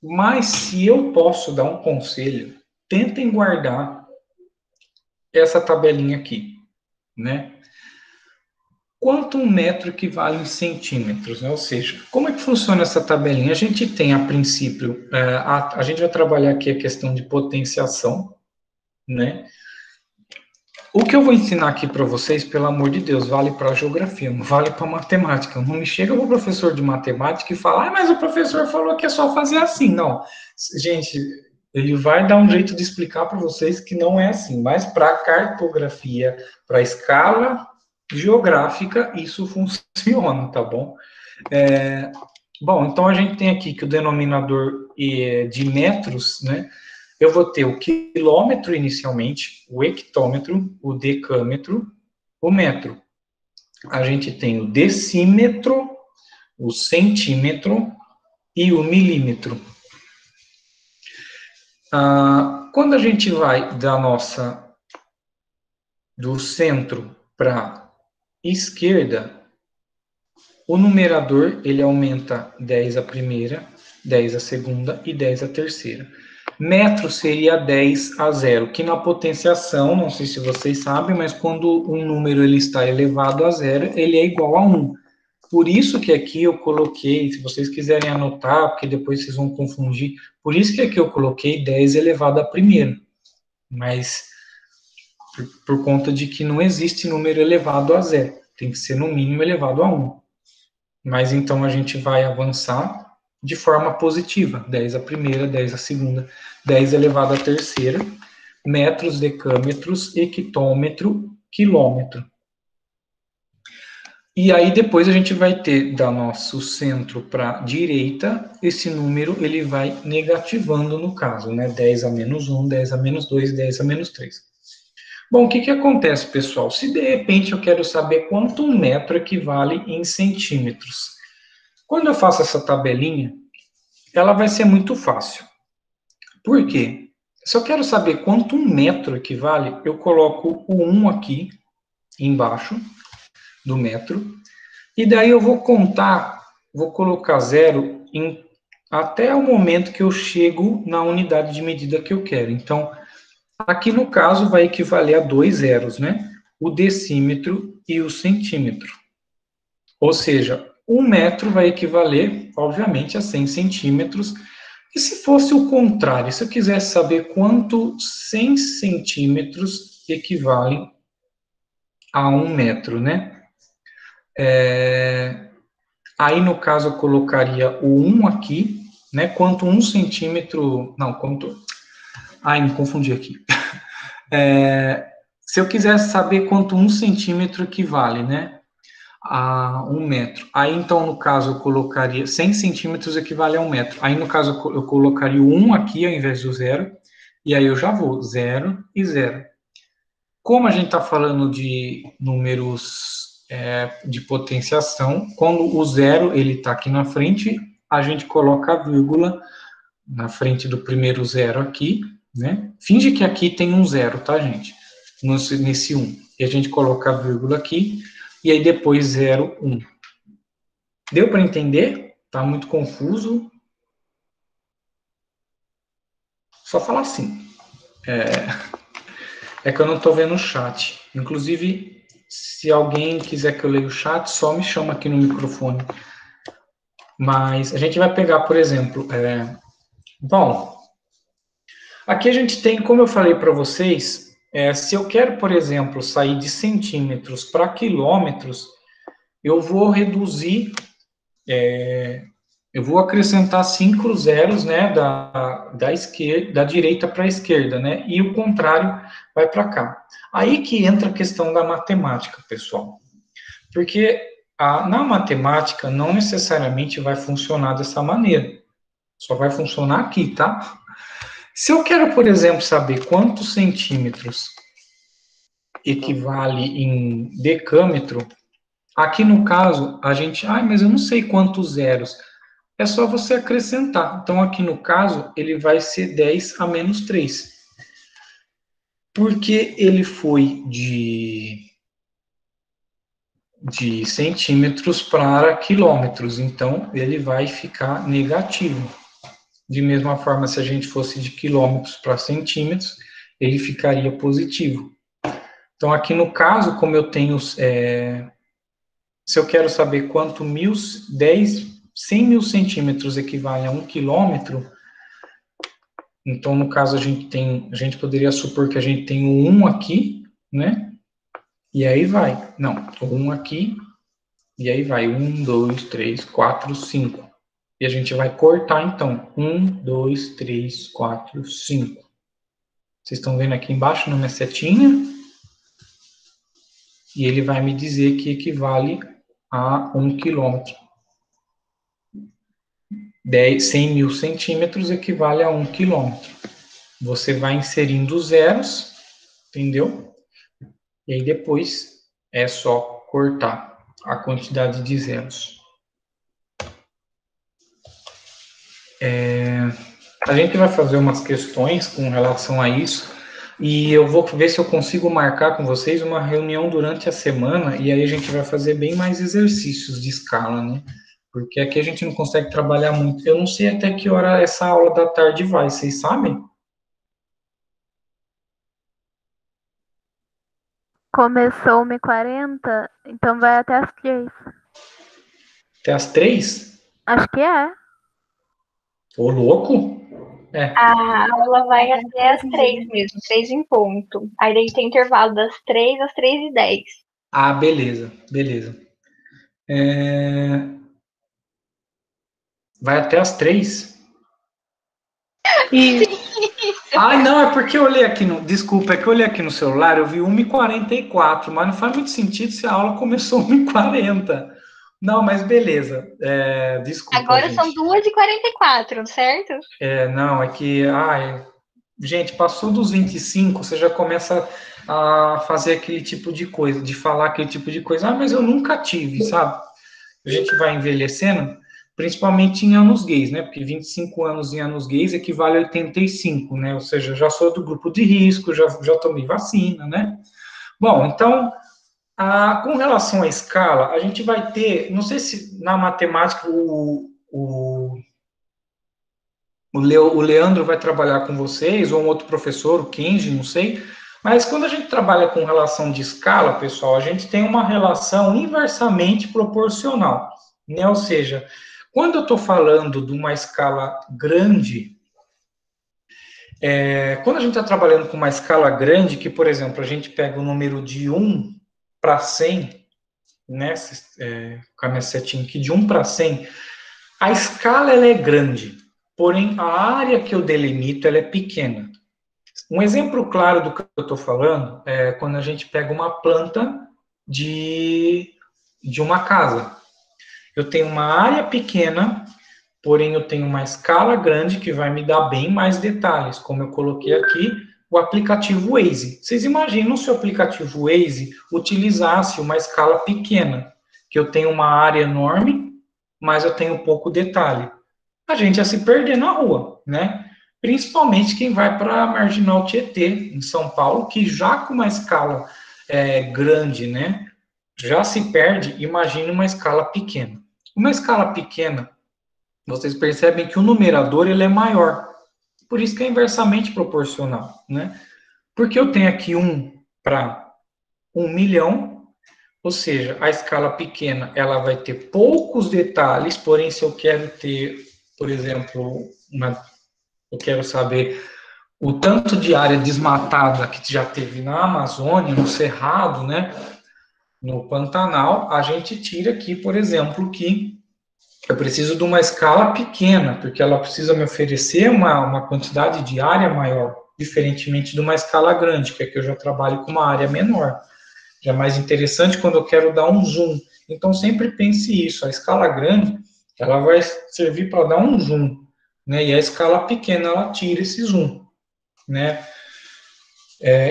Mas se eu posso dar um conselho, tentem guardar essa tabelinha aqui, né? Quanto um metro equivale em centímetros, né? Ou seja, como é que funciona essa tabelinha? A gente tem, a princípio, a gente vai trabalhar aqui a questão de potenciação, né? O que eu vou ensinar aqui para vocês, pelo amor de Deus, vale para geografia, não vale para matemática. Não me chega o professor de matemática e fala, mas o professor falou que é só fazer assim. Não, gente, ele vai dar um jeito de explicar para vocês que não é assim. Mas para cartografia, para escala geográfica, isso funciona, tá bom? Bom, então a gente tem aqui que o denominador de metros, né? Eu vou ter o quilômetro inicialmente, o hectômetro, o decâmetro, o metro. A gente tem o decímetro, o centímetro e o milímetro. Quando a gente vai do centro para esquerda, o numerador, ele aumenta 10 a primeira, 10 a segunda e 10 a terceira. Metro seria 10 a 0, que na potenciação, não sei se vocês sabem, mas quando um número ele está elevado a 0, ele é igual a 1. Por isso que aqui eu coloquei, se vocês quiserem anotar, porque depois vocês vão confundir, por isso que aqui eu coloquei 10 elevado a primeira. Mas por conta de que não existe número elevado a 0, tem que ser no mínimo elevado a 1. Mas então a gente vai avançar de forma positiva, 10 a primeira, 10 a segunda, 10 elevado a terceira, metros, decâmetros, hectômetro, quilômetro. E aí depois a gente vai ter da nosso centro para a direita, esse número ele vai negativando no caso, né? 10 a menos 1, 10 a menos 2, 10 a menos 3. Bom, o que acontece, pessoal? Se de repente eu quero saber quanto um metro equivale em centímetros. Quando eu faço essa tabelinha, ela vai ser muito fácil. Por quê? Se eu quero saber quanto um metro equivale, eu coloco o 1 aqui embaixo do metro, e daí eu vou contar, vou colocar 0 até o momento que eu chego na unidade de medida que eu quero. Então, aqui no caso vai equivaler a 2 zeros, né? O decímetro e o centímetro. Ou seja, 1 metro vai equivaler, obviamente, a 100 centímetros. E se fosse o contrário, se eu quisesse saber quanto 100 centímetros equivalem a 1 metro, né? Aí, no caso, eu colocaria o 1 aqui, né? Quanto 1 centímetro... Não, quanto... Ai, me confundi aqui. Se eu quisesse saber quanto 1 centímetro equivale, né? A 1 metro. Aí, então, no caso, eu colocaria 100 centímetros equivale a 1 metro. Aí, no caso, eu colocaria o 1 aqui ao invés do 0, e aí eu já vou 0 e 0. Como a gente está falando de números de potenciação, quando o 0 ele está aqui na frente, a gente coloca a vírgula na frente do primeiro 0 aqui, né? Finge que aqui tem um 0, tá, gente? Nesse 1. E a gente coloca a vírgula aqui, e aí depois 0, 1. Deu para entender? Tá muito confuso? Só falar assim. É que eu não estou vendo o chat. Inclusive, se alguém quiser que eu leia o chat, só me chama aqui no microfone. Mas a gente vai pegar, por exemplo... Bom, aqui a gente tem, como eu falei para vocês, se eu quero, por exemplo, sair de centímetros para quilômetros, eu vou reduzir... eu vou acrescentar 5 zeros, né, da direita para a esquerda, né, e o contrário vai para cá. Aí que entra a questão da matemática, pessoal. Porque na matemática não necessariamente vai funcionar dessa maneira. Só vai funcionar aqui, tá? Se eu quero, por exemplo, saber quantos centímetros equivale em decâmetro, aqui no caso, a gente... mas eu não sei quantos zeros. É só você acrescentar. Então, aqui no caso, ele vai ser 10 a menos 3. Porque ele foi de centímetros para quilômetros. Então, ele vai ficar negativo. De mesma forma, se a gente fosse de quilômetros para centímetros, ele ficaria positivo. Então, aqui no caso, como eu tenho... se eu quero saber quanto 100 mil centímetros equivale a 1 quilômetro, então, no caso, a gente poderia supor que a gente tem o 1 aqui, né? E aí vai. Não, o 1 aqui, e aí vai 1, 2, 3, 4, 5. E a gente vai cortar, então. 1, 2, 3, 4, 5. Vocês estão vendo aqui embaixo na minha setinha? E ele vai me dizer que equivale a 1 quilômetro. 100 mil centímetros equivale a 1 quilômetro. Você vai inserindo os zeros, entendeu? E aí depois é só cortar a quantidade de zeros. A gente vai fazer umas questões com relação a isso, e eu vou ver se eu consigo marcar com vocês uma reunião durante a semana, e aí a gente vai fazer bem mais exercícios de escala, né? Porque aqui a gente não consegue trabalhar muito. Eu não sei até que hora essa aula da tarde vai, vocês sabem? Começou 1h40, então vai até as 3. Até às 3? Acho que é. Ô, louco? É. A aula vai até as 3 mesmo, 3 em ponto. Aí daí tem intervalo das 3 às 3h10. Ah, beleza, beleza. Vai até às 3? Ai, não, é porque eu olhei aqui no... Desculpa, é que eu olhei aqui no celular, eu vi 1h44, mas não faz muito sentido se a aula começou 1h40. Não, mas beleza. Desculpa, Agora gente. são 2h44, certo? Não, é que... gente, passou dos 25, você já começa a fazer aquele tipo de coisa, de falar aquele tipo de coisa. Ah, mas eu nunca tive, sabe? A gente vai envelhecendo, principalmente em anos gays, né? Porque 25 anos em anos gays equivale a 85, né? Ou seja, já sou do grupo de risco, já tomei vacina, né? Bom, então, com relação à escala, a gente vai ter, não sei se na matemática o Leandro vai trabalhar com vocês, ou um outro professor, o Kenji, não sei, mas quando a gente trabalha com relação de escala, pessoal, a gente tem uma relação inversamente proporcional, né? Ou seja, quando eu estou falando de uma escala grande, quando a gente está trabalhando com uma escala grande, que, por exemplo, a gente pega o número de 1 para 100, né? Com a minha setinha aqui, de 1 para 100, a escala ela é grande, porém a área que eu delimito ela é pequena. Um exemplo claro do que eu estou falando é quando a gente pega uma planta de uma casa. Eu tenho uma área pequena, porém eu tenho uma escala grande que vai me dar bem mais detalhes, como eu coloquei aqui, o aplicativo Waze. Vocês imaginam se o aplicativo Waze utilizasse uma escala pequena, que eu tenho uma área enorme, mas eu tenho pouco detalhe. A gente ia se perder na rua, né? Principalmente quem vai para a Marginal Tietê, em São Paulo, que já com uma escala grande, né? Já se perde, imagine uma escala pequena. Uma escala pequena, vocês percebem que o numerador ele é maior. Por isso que é inversamente proporcional, né? Porque eu tenho aqui 1 para 1 milhão, ou seja, a escala pequena ela vai ter poucos detalhes, porém se eu quero ter, por exemplo, eu quero saber o tanto de área desmatada que já teve na Amazônia, no Cerrado, né, no Pantanal, a gente tira aqui, por exemplo, que eu preciso de uma escala pequena, porque ela precisa me oferecer uma quantidade de área maior, diferentemente de uma escala grande, que é que eu já trabalho com uma área menor. Já é mais interessante quando eu quero dar um zoom. Então, sempre pense isso, a escala grande, ela vai servir para dar um zoom, né? E a escala pequena, ela tira esse zoom, né?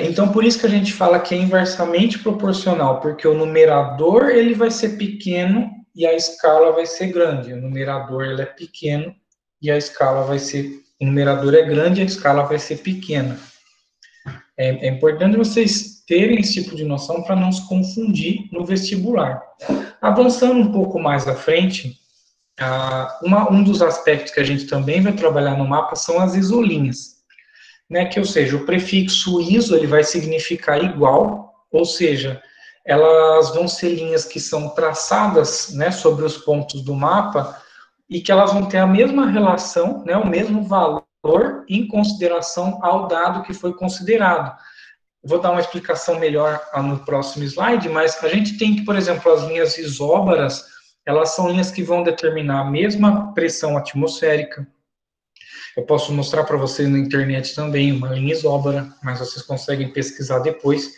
Então, por isso que a gente fala que é inversamente proporcional, porque o numerador, ele vai ser pequeno e a escala vai ser grande. O numerador, ele é pequeno e a escala vai ser... O numerador é grande e a escala vai ser pequena. É importante vocês terem esse tipo de noção para não se confundir no vestibular. Avançando um pouco mais à frente, um dos aspectos que a gente também vai trabalhar no mapa são as isolinhas, né? Que, ou seja, o prefixo iso ele vai significar igual, ou seja, elas vão ser linhas que são traçadas, né, sobre os pontos do mapa e que elas vão ter a mesma relação, né, o mesmo valor em consideração ao dado que foi considerado. Vou dar uma explicação melhor no próximo slide, mas a gente tem que, por exemplo, as linhas isóbaras, elas são linhas que vão determinar a mesma pressão atmosférica. Eu posso mostrar para vocês na internet também uma linha isóbara, mas vocês conseguem pesquisar depois.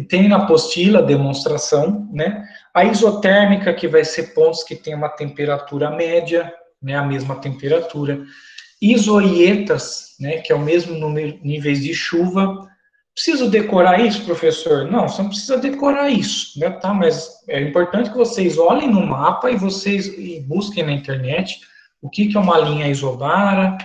Tem na apostila demonstração, né? A isotérmica, que vai ser pontos que tem uma temperatura média, né, a mesma temperatura. Isoietas, né, que é o mesmo número níveis de chuva. Preciso decorar isso, professor? Não, você não precisa decorar isso, né, tá? Mas é importante que vocês olhem no mapa e vocês busquem na internet o que é uma linha isobara,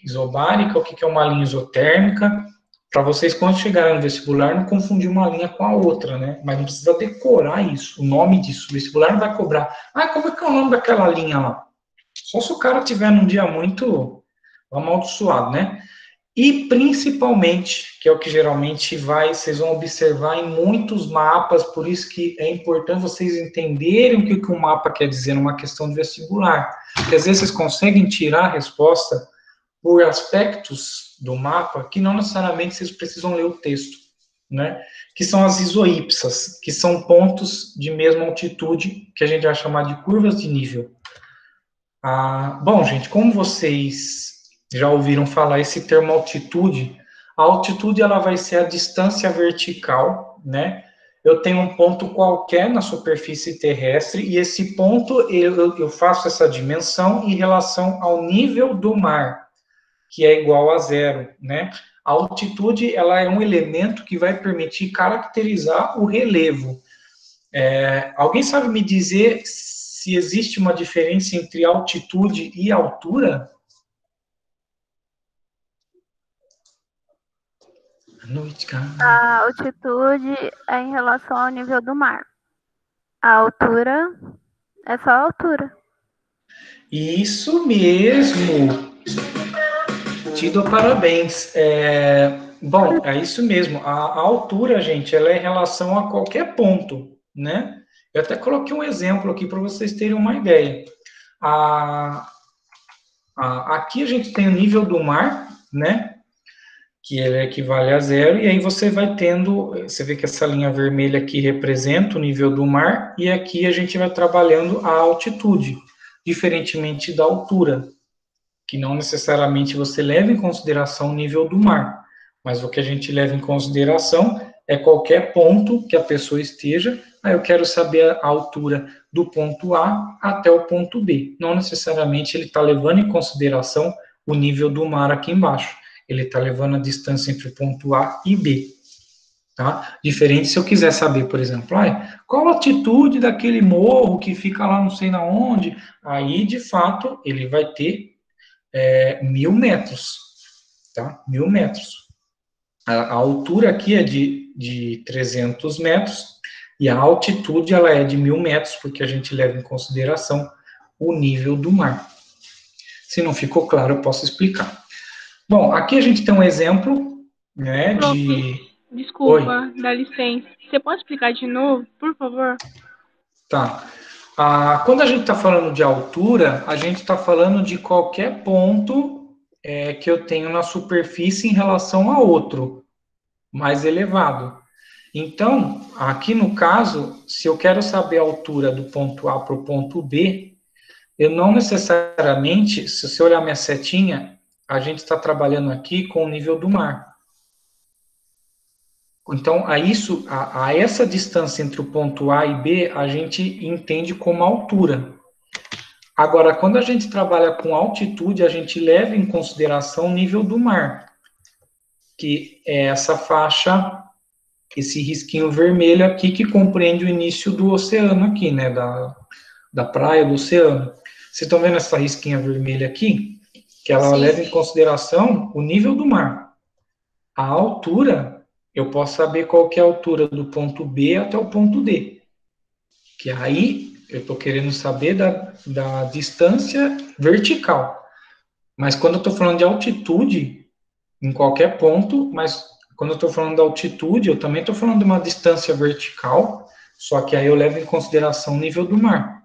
isobárica, o que é uma linha isotérmica, para vocês, quando chegarem no vestibular, não confundir uma linha com a outra, né? Mas não precisa decorar isso, o nome disso. O vestibular não vai cobrar. Ah, como é que é o nome daquela linha lá? Só se o cara tiver num dia muito amaldiçoado, né? E principalmente, que é o que geralmente vocês vão observar em muitos mapas, por isso que é importante vocês entenderem o que um mapa quer dizer numa questão de vestibular. Porque às vezes vocês conseguem tirar a resposta por aspectos do mapa que não necessariamente vocês precisam ler o texto, né? Que são as isoípsas, que são pontos de mesma altitude, que a gente vai chamar de curvas de nível. Bom, gente, como vocês já ouviram falar esse termo altitude, a altitude ela vai ser a distância vertical, né? Eu tenho um ponto qualquer na superfície terrestre e esse ponto eu faço essa dimensão em relação ao nível do mar, que é igual a zero, né? A altitude, ela é um elemento que vai permitir caracterizar o relevo. Alguém sabe me dizer se existe uma diferença entre altitude e altura? Noite, cara. A altitude é em relação ao nível do mar. A altura é só a altura. Isso mesmo. Te dou parabéns. Bom, é isso mesmo. A altura, gente, ela é em relação a qualquer ponto, né? Eu até coloquei um exemplo aqui para vocês terem uma ideia. Aqui a gente tem o nível do mar, né? Que ele equivale a zero, e aí você vai tendo, você vê que essa linha vermelha aqui representa o nível do mar, e aqui a gente vai trabalhando a altitude, diferentemente da altura, que não necessariamente você leva em consideração o nível do mar, mas o que a gente leva em consideração é qualquer ponto que a pessoa esteja, aí eu quero saber a altura do ponto A até o ponto B, não necessariamente ele está levando em consideração o nível do mar aqui embaixo, ele está levando a distância entre o ponto A e B, tá? Diferente se eu quiser saber, por exemplo, qual a altitude daquele morro que fica lá não sei na onde, aí, de fato, ele vai ter 1.000 metros, tá? 1.000 metros. A altura aqui é de 300 metros, e a altitude, ela é de 1.000 metros, porque a gente leva em consideração o nível do mar. Se não ficou claro, eu posso explicar. Bom, aqui a gente tem um exemplo, né, de... Desculpa, dá licença. Você pode explicar de novo, por favor? Tá. Quando a gente está falando de altura, a gente está falando de qualquer ponto que eu tenho na superfície em relação a outro, mais elevado. Então, aqui no caso, se eu quero saber a altura do ponto A para o ponto B, eu não necessariamente, se você olhar minha setinha, a gente está trabalhando aqui com o nível do mar. Então, a essa distância entre o ponto A e B, a gente entende como altura. Agora, quando a gente trabalha com altitude, a gente leva em consideração o nível do mar, que é essa faixa, esse risquinho vermelho aqui, que compreende o início do oceano aqui, né, da praia, do oceano. Vocês estão vendo essa risquinha vermelha aqui? Que ela leva em consideração o nível do mar. A altura, eu posso saber qual que é a altura do ponto B até o ponto D. Que aí eu estou querendo saber da distância vertical. Mas quando eu estou falando de altitude, em qualquer ponto, mas quando eu estou falando da altitude, eu também estou falando de uma distância vertical, só que aí eu levo em consideração o nível do mar.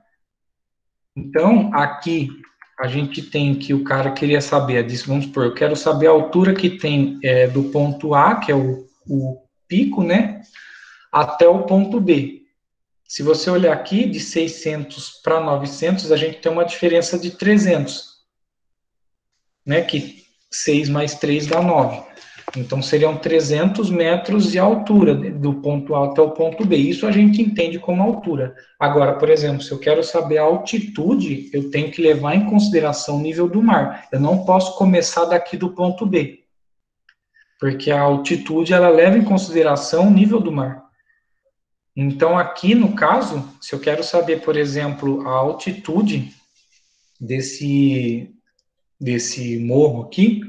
Então, aqui, a gente tem que o cara queria saber, vamos supor, eu quero saber a altura que tem do ponto A, que é o pico, né, até o ponto B. Se você olhar aqui, de 600 para 900, a gente tem uma diferença de 300, né, que 6 mais 3 dá 9. Então, seriam 300 metros de altura, do ponto A até o ponto B. Isso a gente entende como altura. Agora, por exemplo, se eu quero saber a altitude, eu tenho que levar em consideração o nível do mar. Eu não posso começar daqui do ponto B, porque a altitude, ela leva em consideração o nível do mar. Então, aqui, no caso, se eu quero saber, por exemplo, a altitude desse morro aqui,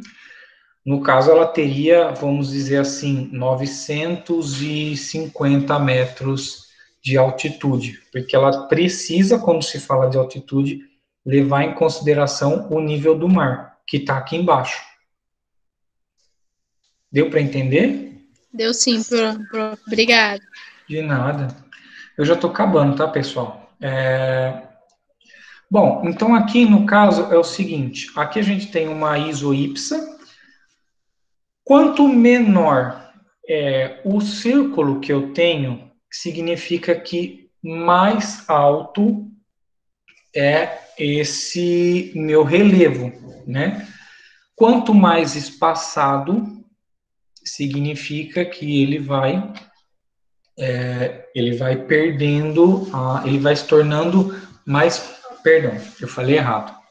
no caso, ela teria, vamos dizer assim, 950 metros de altitude, porque ela precisa, quando se fala de altitude, levar em consideração o nível do mar, que está aqui embaixo. Deu para entender? Deu sim, prof. Obrigada. De nada. Eu já estou acabando, tá, pessoal? Bom, então aqui no caso é o seguinte, aqui a gente tem uma isoípsa. Quanto menor o círculo que eu tenho, significa que mais alto é esse meu relevo, né? Quanto mais espaçado, significa que ele vai perdendo, ele vai se tornando mais, perdão, eu falei errado.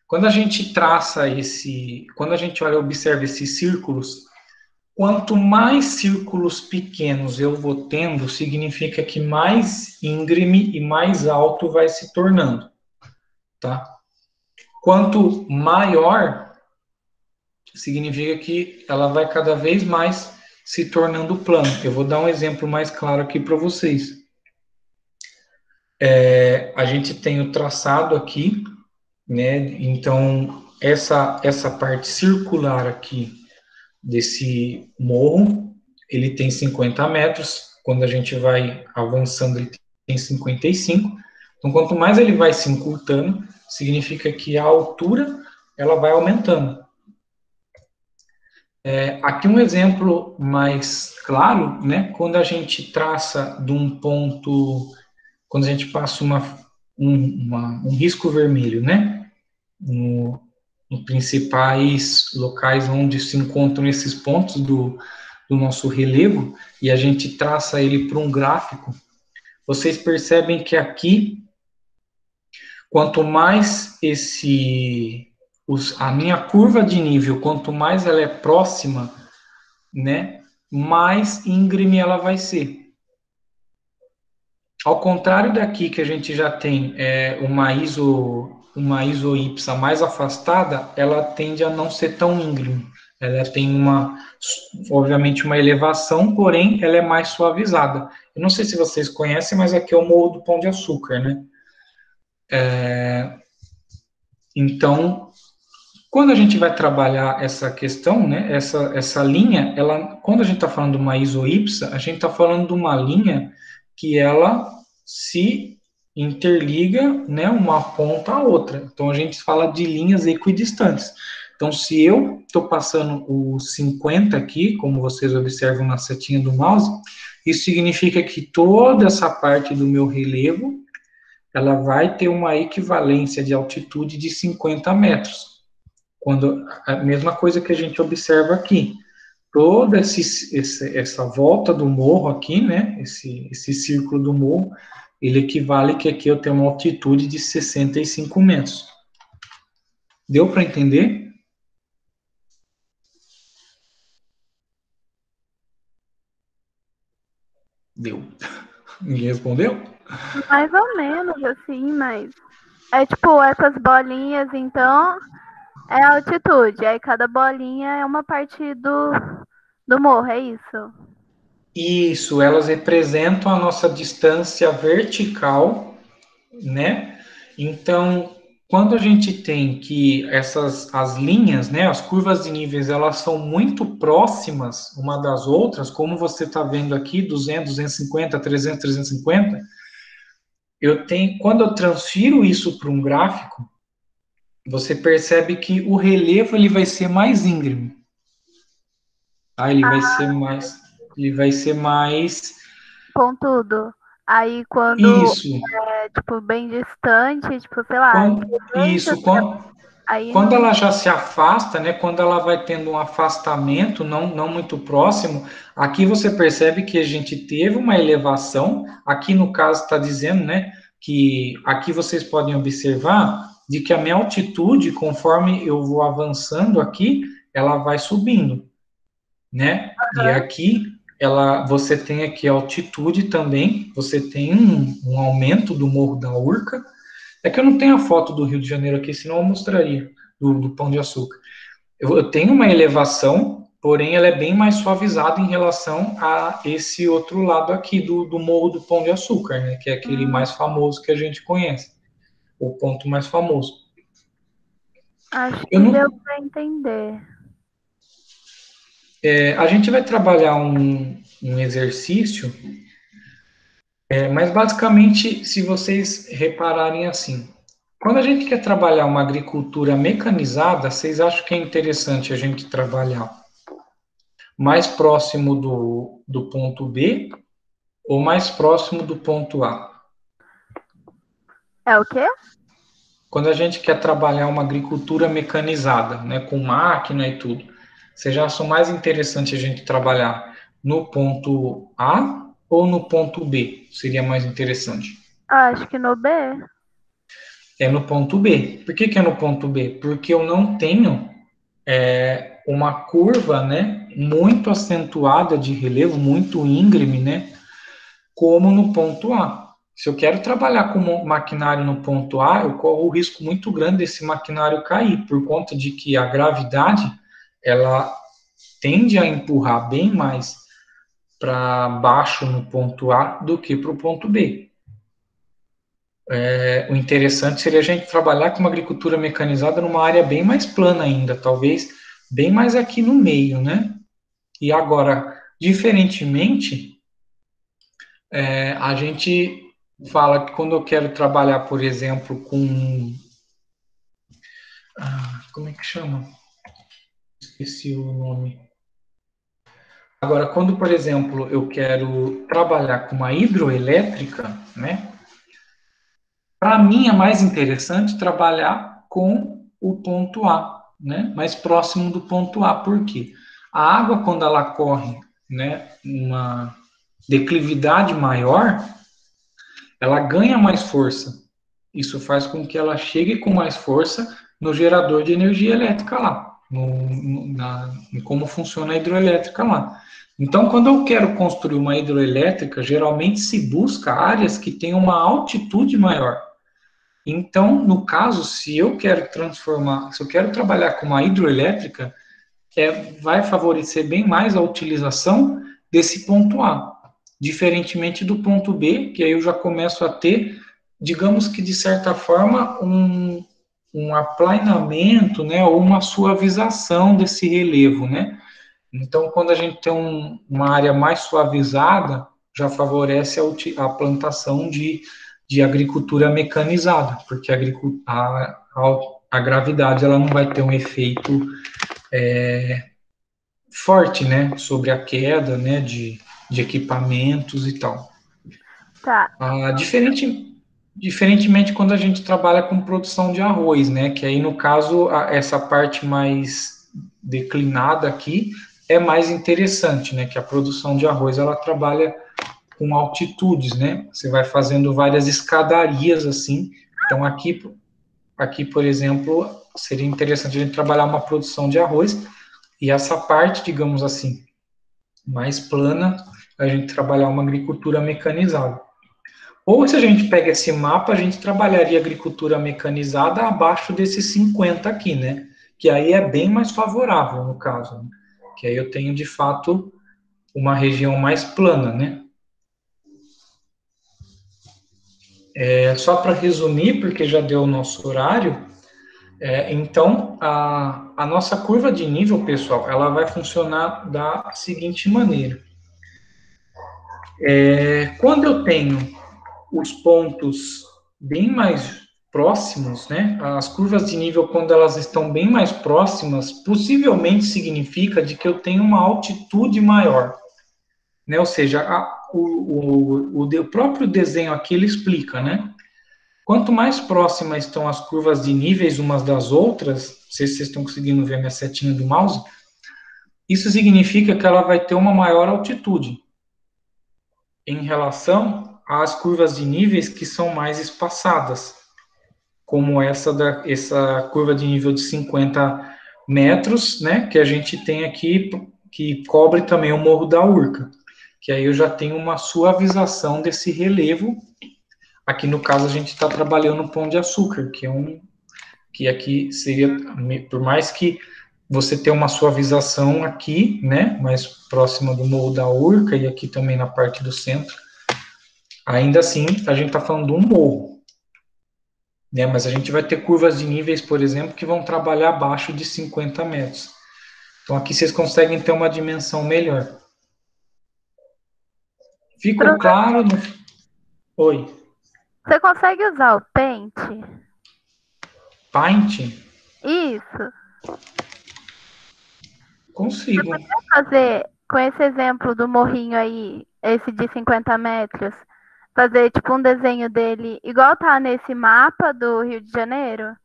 Quando a gente traça quando a gente observa esses círculos, quanto mais círculos pequenos eu vou tendo, significa que mais íngreme e mais alto vai se tornando, tá? Quanto maior, significa que ela vai cada vez mais se tornando plano. Eu vou dar um exemplo mais claro aqui para vocês. A gente tem o traçado aqui, né? Então, essa parte circular aqui desse morro, ele tem 50 metros, quando a gente vai avançando ele tem 55, então quanto mais ele vai se encurtando, significa que a altura ela vai aumentando. Aqui um exemplo mais claro, né, quando a gente traça de um ponto, quando a gente passa um risco vermelho, né, nos principais locais onde se encontram esses pontos do nosso relevo, e a gente traça ele para um gráfico, vocês percebem que aqui, quanto mais a minha curva de nível, quanto mais ela é próxima, né, mais íngreme ela vai ser. Ao contrário daqui, que a gente já tem uma isoípsa mais afastada, ela tende a não ser tão íngreme. Ela tem obviamente, uma elevação, porém, ela é mais suavizada. Eu não sei se vocês conhecem, mas aqui é o Morro do Pão de Açúcar, né? Então, quando a gente vai trabalhar essa questão, né, essa linha, quando a gente está falando de uma isoípsa, a gente está falando de uma linha que ela se interliga, né, uma ponta à outra. Então, a gente fala de linhas equidistantes. Então, se eu estou passando o 50 aqui, como vocês observam na setinha do mouse, isso significa que toda essa parte do meu relevo, ela vai ter uma equivalência de altitude de 50 metros. Quando a mesma coisa que a gente observa aqui. Toda essa volta do morro aqui, né, esse círculo do morro, ele equivale que aqui eu tenho uma altitude de 65 metros. Deu para entender? Deu. Ninguém respondeu? Mais ou menos, assim, mas... É tipo, essas bolinhas, então, é a altitude. Aí cada bolinha é uma parte do morro, é isso? Isso, elas representam a nossa distância vertical, né? Então, quando a gente tem que as linhas, né, as curvas de níveis, elas são muito próximas uma das outras, como você está vendo aqui, 200, 250, 300, 350, quando eu transfiro isso para um gráfico, você percebe que o relevo ele vai ser mais íngreme. Tá? Ele vai ser mais Pontudo. Aí quando isso. é, tipo, bem distante, tipo, sei lá... Quando ela já se afasta, né, quando ela vai tendo um afastamento não muito próximo, aqui você percebe que a gente teve uma elevação, aqui no caso está dizendo, né, que aqui vocês podem observar de que a minha altitude, conforme eu vou avançando aqui, ela vai subindo, né, e aqui você tem aqui a altitude também, você tem um aumento do Morro da Urca. É que eu não tenho a foto do Rio de Janeiro aqui, senão eu mostraria. do Pão de Açúcar. Eu tenho uma elevação, porém ela é bem mais suavizada em relação a esse outro lado aqui do Morro do Pão de Açúcar, né? Que é aquele mais famoso que a gente conhece, o ponto mais famoso. Acho que Eu não, deu para entender. a gente vai trabalhar um exercício, mas basicamente, se vocês repararem assim, quando a gente quer trabalhar uma agricultura mecanizada, vocês acham que é interessante a gente trabalhar mais próximo do ponto B ou mais próximo do ponto A? É o quê? Quando a gente quer trabalhar uma agricultura mecanizada, né, com máquina e tudo, vocês acham mais interessante a gente trabalhar no ponto A ou no ponto B? Seria mais interessante. Acho que no B. É no ponto B. Por que é no ponto B? Porque eu não tenho uma curva, né, muito acentuada de relevo, muito íngreme, né, como no ponto A. Se eu quero trabalhar com maquinário no ponto A, eu corro o risco muito grande desse maquinário cair, por conta de que a gravidade, ela tende a empurrar bem mais para baixo no ponto A do que para o ponto B. O interessante seria a gente trabalhar com uma agricultura mecanizada numa área bem mais plana ainda, talvez bem mais aqui no meio, né? E agora, diferentemente, a gente fala que quando eu quero trabalhar, por exemplo, com... como é que chama? Esqueci o nome. Agora, quando, por exemplo, eu quero trabalhar com uma hidroelétrica, né? Para mim é mais interessante trabalhar com o ponto A, né? Mais próximo do ponto A. Por quê? A água, quando ela corre, né, uma declividade maior, ela ganha mais força. Isso faz com que ela chegue com mais força no gerador de energia elétrica lá, em como funciona a hidroelétrica lá. Então, quando eu quero construir uma hidroelétrica, geralmente se busca áreas que têm uma altitude maior. Então, no caso, se eu quero trabalhar com uma hidroelétrica, vai favorecer bem mais a utilização desse ponto A, diferentemente do ponto B, que aí eu já começo a ter, digamos que de certa forma, um aplainamento, né, ou uma suavização desse relevo, né? Então, quando a gente tem uma área mais suavizada, já favorece a plantação de agricultura mecanizada, porque a gravidade ela não vai ter um efeito forte, né, sobre a queda, né, de equipamentos e tal. Tá. Diferentemente quando a gente trabalha com produção de arroz, né, que aí no caso essa parte mais declinada aqui é mais interessante, né, que a produção de arroz ela trabalha com altitudes, né, você vai fazendo várias escadarias assim, então aqui por exemplo, seria interessante a gente trabalhar uma produção de arroz e essa parte, digamos assim, mais plana, a gente trabalhar uma agricultura mecanizada. Ou se a gente pega esse mapa, a gente trabalharia agricultura mecanizada abaixo desses 50 aqui, né? Que aí é bem mais favorável, no caso. Né? Que aí eu tenho, de fato, uma região mais plana, né? Só para resumir, porque já deu o nosso horário, então, a nossa curva de nível, pessoal, ela vai funcionar da seguinte maneira. Quando eu tenho os pontos bem mais próximos, né? As curvas de nível, quando elas estão bem mais próximas, possivelmente significa de que eu tenho uma altitude maior, né? Ou seja, o próprio desenho aqui ele explica, né? Quanto mais próximas estão as curvas de níveis umas das outras, não sei se vocês estão conseguindo ver a minha setinha do mouse, isso significa que ela vai ter uma maior altitude em relação às curvas de níveis que são mais espaçadas, como essa curva de nível de 50 metros, né, que a gente tem aqui, que cobre também o Morro da Urca, que aí eu já tenho uma suavização desse relevo. Aqui no caso a gente está trabalhando o Pão de Açúcar, que é que aqui seria, por mais que você tenha uma suavização aqui, né, mais próxima do Morro da Urca e aqui também na parte do centro, ainda assim a gente está falando de um morro, né, mas a gente vai ter curvas de níveis, por exemplo, que vão trabalhar abaixo de 50 metros. Então aqui vocês conseguem ter uma dimensão melhor. Ficou claro? Oi. Você consegue usar o pente? Paint? Isso. Consigo. Fazer, com esse exemplo do morrinho aí, esse de 50 metros, fazer tipo um desenho dele igual tá nesse mapa do Rio de Janeiro?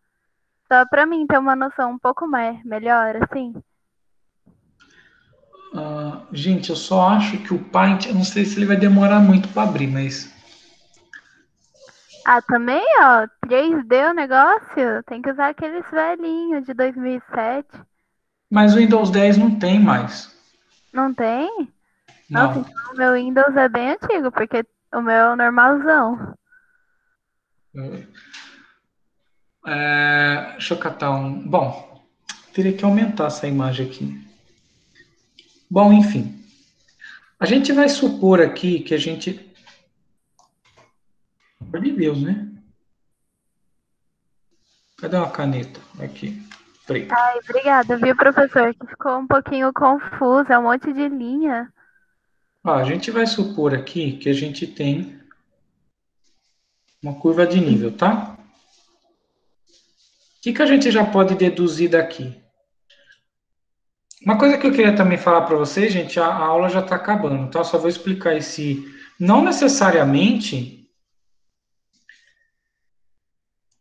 Só pra mim ter uma noção um pouco mais melhor, assim. Gente, eu só acho que o Paint, eu não sei se ele vai demorar muito para abrir, mas... Ah, também, ó, 3D o negócio, tem que usar aqueles velhinhos de 2007. Mas o Windows 10 não tem mais. Não tem? Nossa, Não. então o meu Windows é bem antigo, porque o meu é o normalzão. Deixa eu catar um... Bom, teria que aumentar essa imagem aqui. Bom, enfim. A gente vai supor aqui que a gente... Pelo amor de Deus, né? Cadê uma caneta? Aqui. Preta. Ai, obrigada, viu, professor? Que ficou um pouquinho confuso, é um monte de linha. A gente vai supor aqui que a gente tem uma curva de nível, tá? O que a gente já pode deduzir daqui? Uma coisa que eu queria também falar para vocês, gente, a aula já está acabando, tá? Só vou explicar esse... Não necessariamente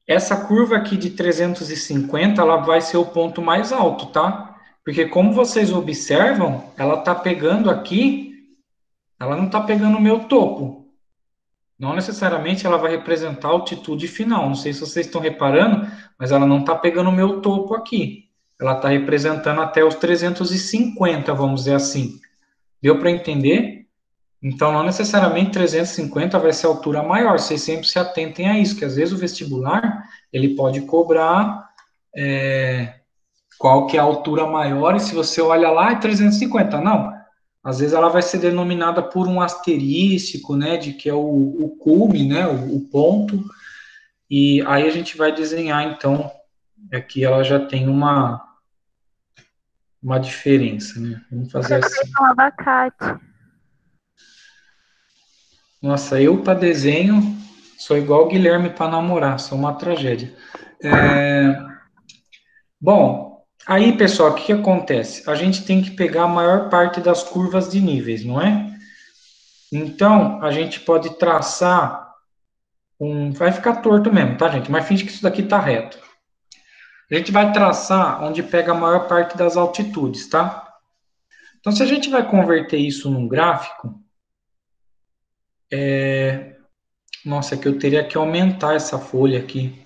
essa curva aqui de 350, ela vai ser o ponto mais alto, tá? Porque como vocês observam, ela está pegando aqui, ela não está pegando o meu topo. Não necessariamente ela vai representar a altitude final. Não sei se vocês estão reparando, mas ela não está pegando o meu topo aqui. Ela está representando até os 350, vamos dizer assim. Deu para entender? Então, não necessariamente 350 vai ser a altura maior. Vocês sempre se atentem a isso, que às vezes o vestibular, ele pode cobrar qual que é a altura maior, e se você olha lá, é 350. Não. Às vezes ela vai ser denominada por um asterístico, né, de que é o cume, né, o ponto, e aí a gente vai desenhar, então, aqui ela já tem uma diferença, né? Vamos fazer assim. Um abacate. Nossa, eu para desenho sou igual o Guilherme para namorar, sou uma tragédia. Bom, aí, pessoal, o que acontece? A gente tem que pegar a maior parte das curvas de níveis, não é? Então, a gente pode traçar vai ficar torto mesmo, tá, gente? Mas finge que isso daqui tá reto. A gente vai traçar onde pega a maior parte das altitudes, tá? Então, se a gente vai converter isso num gráfico, nossa, é que eu teria que aumentar essa folha aqui.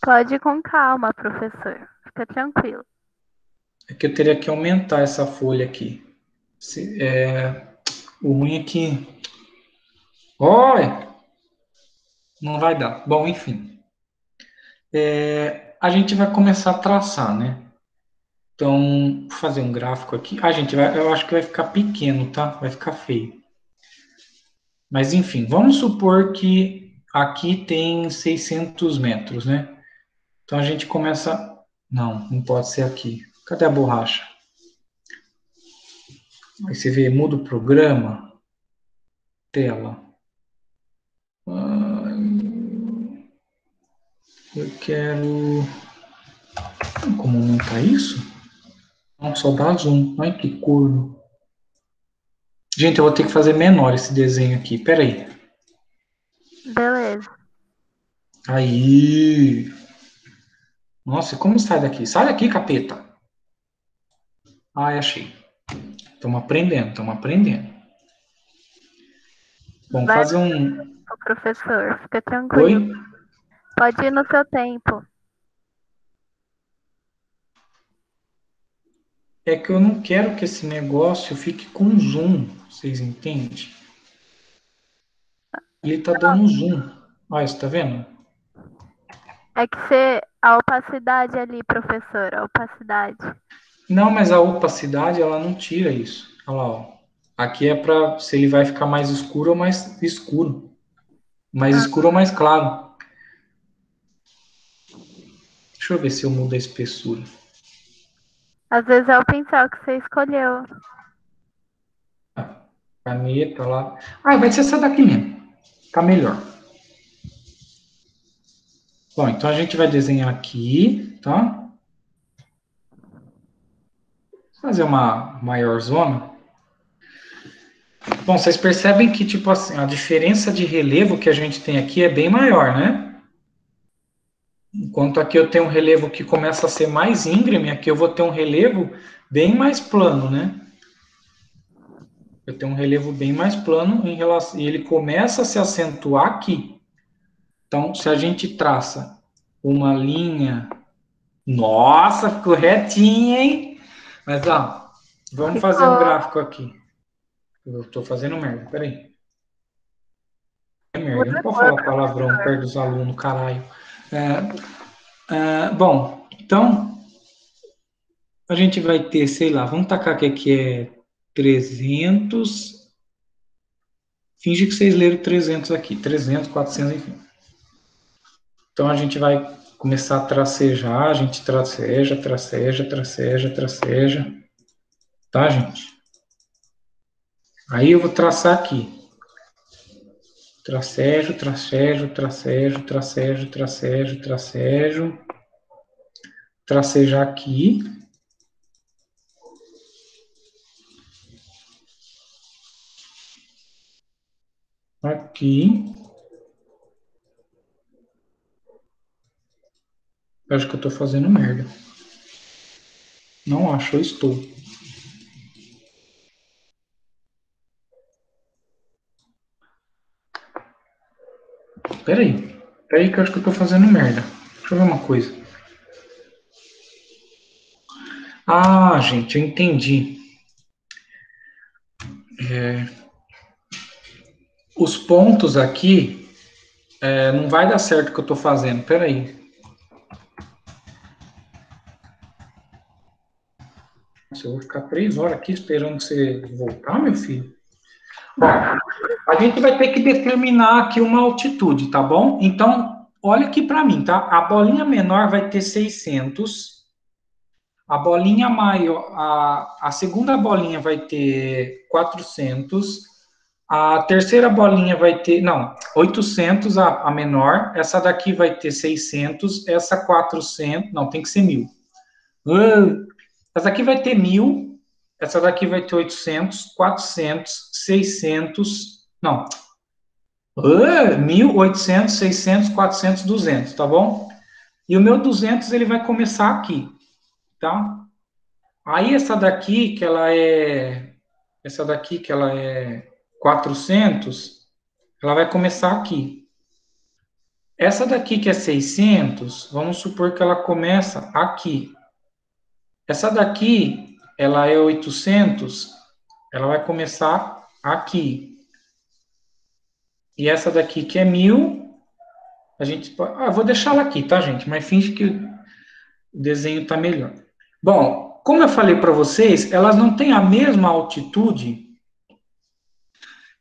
Pode ir com calma, professor. Fica tranquilo. É que eu teria que aumentar essa folha aqui. O ruim é que... Olha! Não vai dar. Bom, enfim. A gente vai começar a traçar, né? Então, vou fazer um gráfico aqui. Gente, eu acho que vai ficar pequeno, tá? Vai ficar feio. Mas, enfim, vamos supor que aqui tem 600 metros, né? Então, a gente começa... Não pode ser aqui. Cadê a borracha? Aí você vê, muda o programa. Tela. Eu quero... Como aumentar isso? Não, só dá zoom. Ai, que corno. Gente, eu vou ter que fazer menor esse desenho aqui. Pera aí. Beleza. Aí. Nossa, como sai daqui? Sai daqui, capeta. Achei. Estamos aprendendo. Bom, Vai, fazer um... professor. Fica tranquilo. Oi? Pode ir no seu tempo. É que eu não quero que esse negócio fique com zoom. Vocês entendem? Ele tá dando zoom. Olha, você tá vendo? É que você. A opacidade ali, professora, a opacidade. Não, mas a opacidade, ela não tira isso. Olha lá, ó. Aqui é para se ele vai ficar mais escuro ou mais escuro. Mais Ah, escuro ou mais claro. Deixa eu ver se eu mudo a espessura. às vezes é o pincel que você escolheu. Caneta lá. Ah, vai ser essa daqui mesmo. Tá melhor. Bom, então a gente vai desenhar aqui, tá? Fazer uma maior zona. Bom, vocês percebem que, tipo assim, a diferença de relevo que a gente tem aqui é bem maior, né? Enquanto aqui eu tenho um relevo que começa a ser mais íngreme, aqui eu vou ter um relevo bem mais plano, né? Eu tenho um relevo bem mais plano em relação, e ele começa a se acentuar aqui. Então, se a gente traça uma linha, nossa, ficou retinha, hein? Mas, ó, vamos fazer um Ficou. gráfico aqui. Eu tô fazendo merda, peraí. É merda, Muda não a pode cor, falar palavrão professor. perto dos alunos, caralho. Bom, então, a gente vai ter, sei lá, vamos tacar que aqui é 300. Finge que vocês leram 300 aqui, 300, 400, enfim. Então a gente vai começar a tracejar, a gente traceja, traceja, traceja, traceja, tá, gente? Aí eu vou traçar aqui. Tracejo, tracejo, tracejo, tracejo, tracejo, tracejo. Tracejar aqui. Aqui. Eu acho que eu tô fazendo merda. Não acho, eu estou. Peraí. Peraí que eu acho que eu tô fazendo merda. Deixa eu ver uma coisa. Ah, gente, eu entendi. Os pontos aqui, não vai dar certo o que eu tô fazendo. Peraí. Nossa, eu vou ficar 3 horas aqui esperando você voltar, meu filho. Bom, a gente vai ter que determinar aqui uma altitude, tá bom? Então, olha aqui para mim, tá? A bolinha menor vai ter 600. A bolinha maior, a segunda bolinha vai ter 400. A terceira bolinha vai ter, não, 800 a menor. Essa daqui vai ter 600. Essa 400, não, tem que ser 1000. Essa daqui vai ter 1000. Essa daqui vai ter 800, 400, 600. Não, 1.800, 600, 400, 200, tá bom? E o meu 200 ele vai começar aqui, tá? Aí essa daqui que ela é 400, ela vai começar aqui. Essa daqui que é 600, vamos supor que ela começa aqui. Essa daqui, ela é 800, ela vai começar aqui. E essa daqui que é 1000, a gente pode... vou deixar ela aqui, tá, gente? Mas finge que o desenho tá melhor. Bom, como eu falei para vocês, elas não têm a mesma altitude.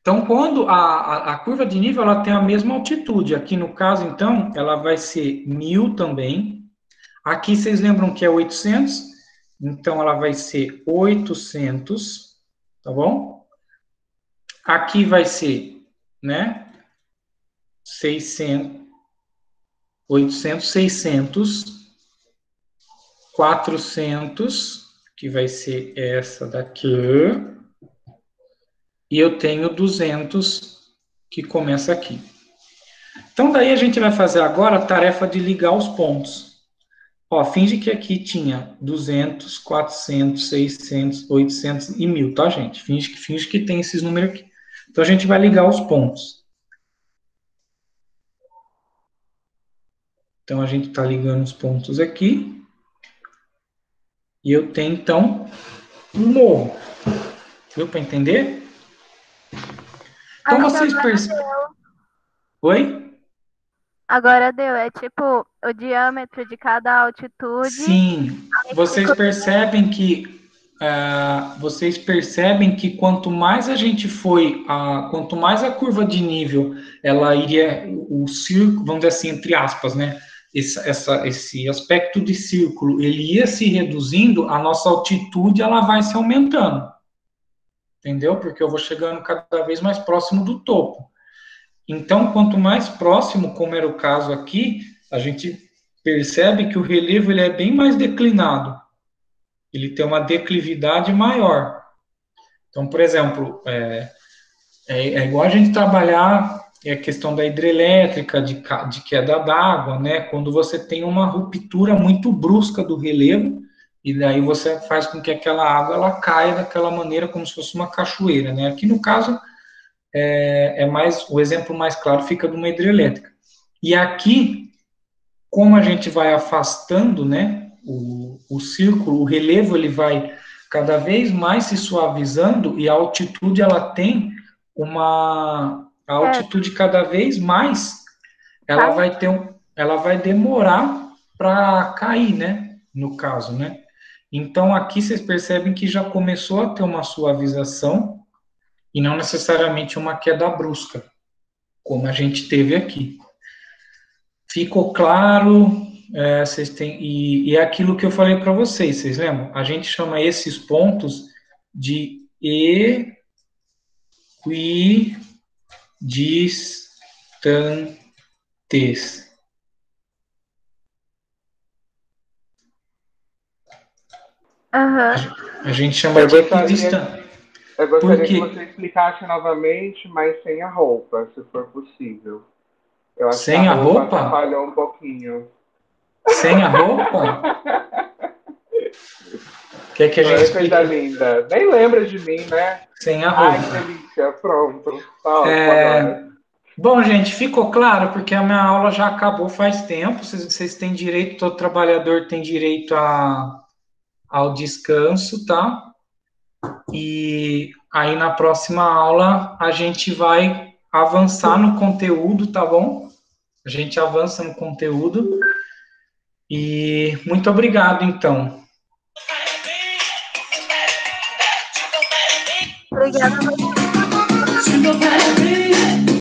Então, quando a curva de nível ela tem a mesma altitude, aqui no caso, então, ela vai ser 1000 também. Aqui vocês lembram que é 800, então ela vai ser 800, tá bom? Aqui vai ser, né, 600, 800, 600, 400, que vai ser essa daqui, e eu tenho 200, que começa aqui. Então, daí a gente vai fazer agora a tarefa de ligar os pontos. Ó, finge que aqui tinha 200, 400, 600, 800 e 1000, tá, gente? Finge que tem esses números aqui. Então, a gente vai ligar os pontos. Então, a gente está ligando os pontos aqui. E eu tenho, então, um morro. Deu para entender? Então, Acho que vocês agora percebem... Oi? Agora deu, é tipo o diâmetro de cada altitude. Sim, vocês percebem que quanto mais a gente foi, quanto mais a curva de nível, ela iria, o círculo, vamos dizer assim, entre aspas, né? Esse aspecto de círculo, ele ia se reduzindo, a nossa altitude ela vai se aumentando, entendeu? Porque eu vou chegando cada vez mais próximo do topo. Então, quanto mais próximo, como era o caso aqui, a gente percebe que o relevo ele é bem mais declinado. Ele tem uma declividade maior. Então, por exemplo, é igual a gente trabalhar a questão da hidrelétrica, de queda d'água, né? Quando você tem uma ruptura muito brusca do relevo, e daí você faz com que aquela água ela caia daquela maneira como se fosse uma cachoeira, né? Aqui no caso o exemplo mais claro fica de uma hidrelétrica. E aqui, como a gente vai afastando, né, o círculo, o relevo ele vai cada vez mais se suavizando e a altitude ela tem a altitude cada vez mais ela vai demorar para cair, né, no caso, né? Então aqui vocês percebem que já começou a ter uma suavização e não necessariamente uma queda brusca, como a gente teve aqui. Ficou claro? Vocês têm, e é aquilo que eu falei para vocês lembram? A gente chama esses pontos de equidistantes. A gente chama de equidistante. Eu gostaria que você explicasse novamente, mas sem a roupa, se for possível. Eu acho sem que a roupa atrapalhou um pouquinho. Sem a roupa? Quer que a gente explique? Coisa linda. Nem lembra de mim, né? Sem a roupa. Ai, que delícia. Pronto. Tá ótimo agora. Bom, gente, ficou claro, porque a minha aula já acabou faz tempo. Vocês têm direito, todo trabalhador tem direito ao descanso, tá? E aí na próxima aula a gente vai avançar no conteúdo, tá bom? A gente avança no conteúdo. E muito obrigado, então. Obrigada.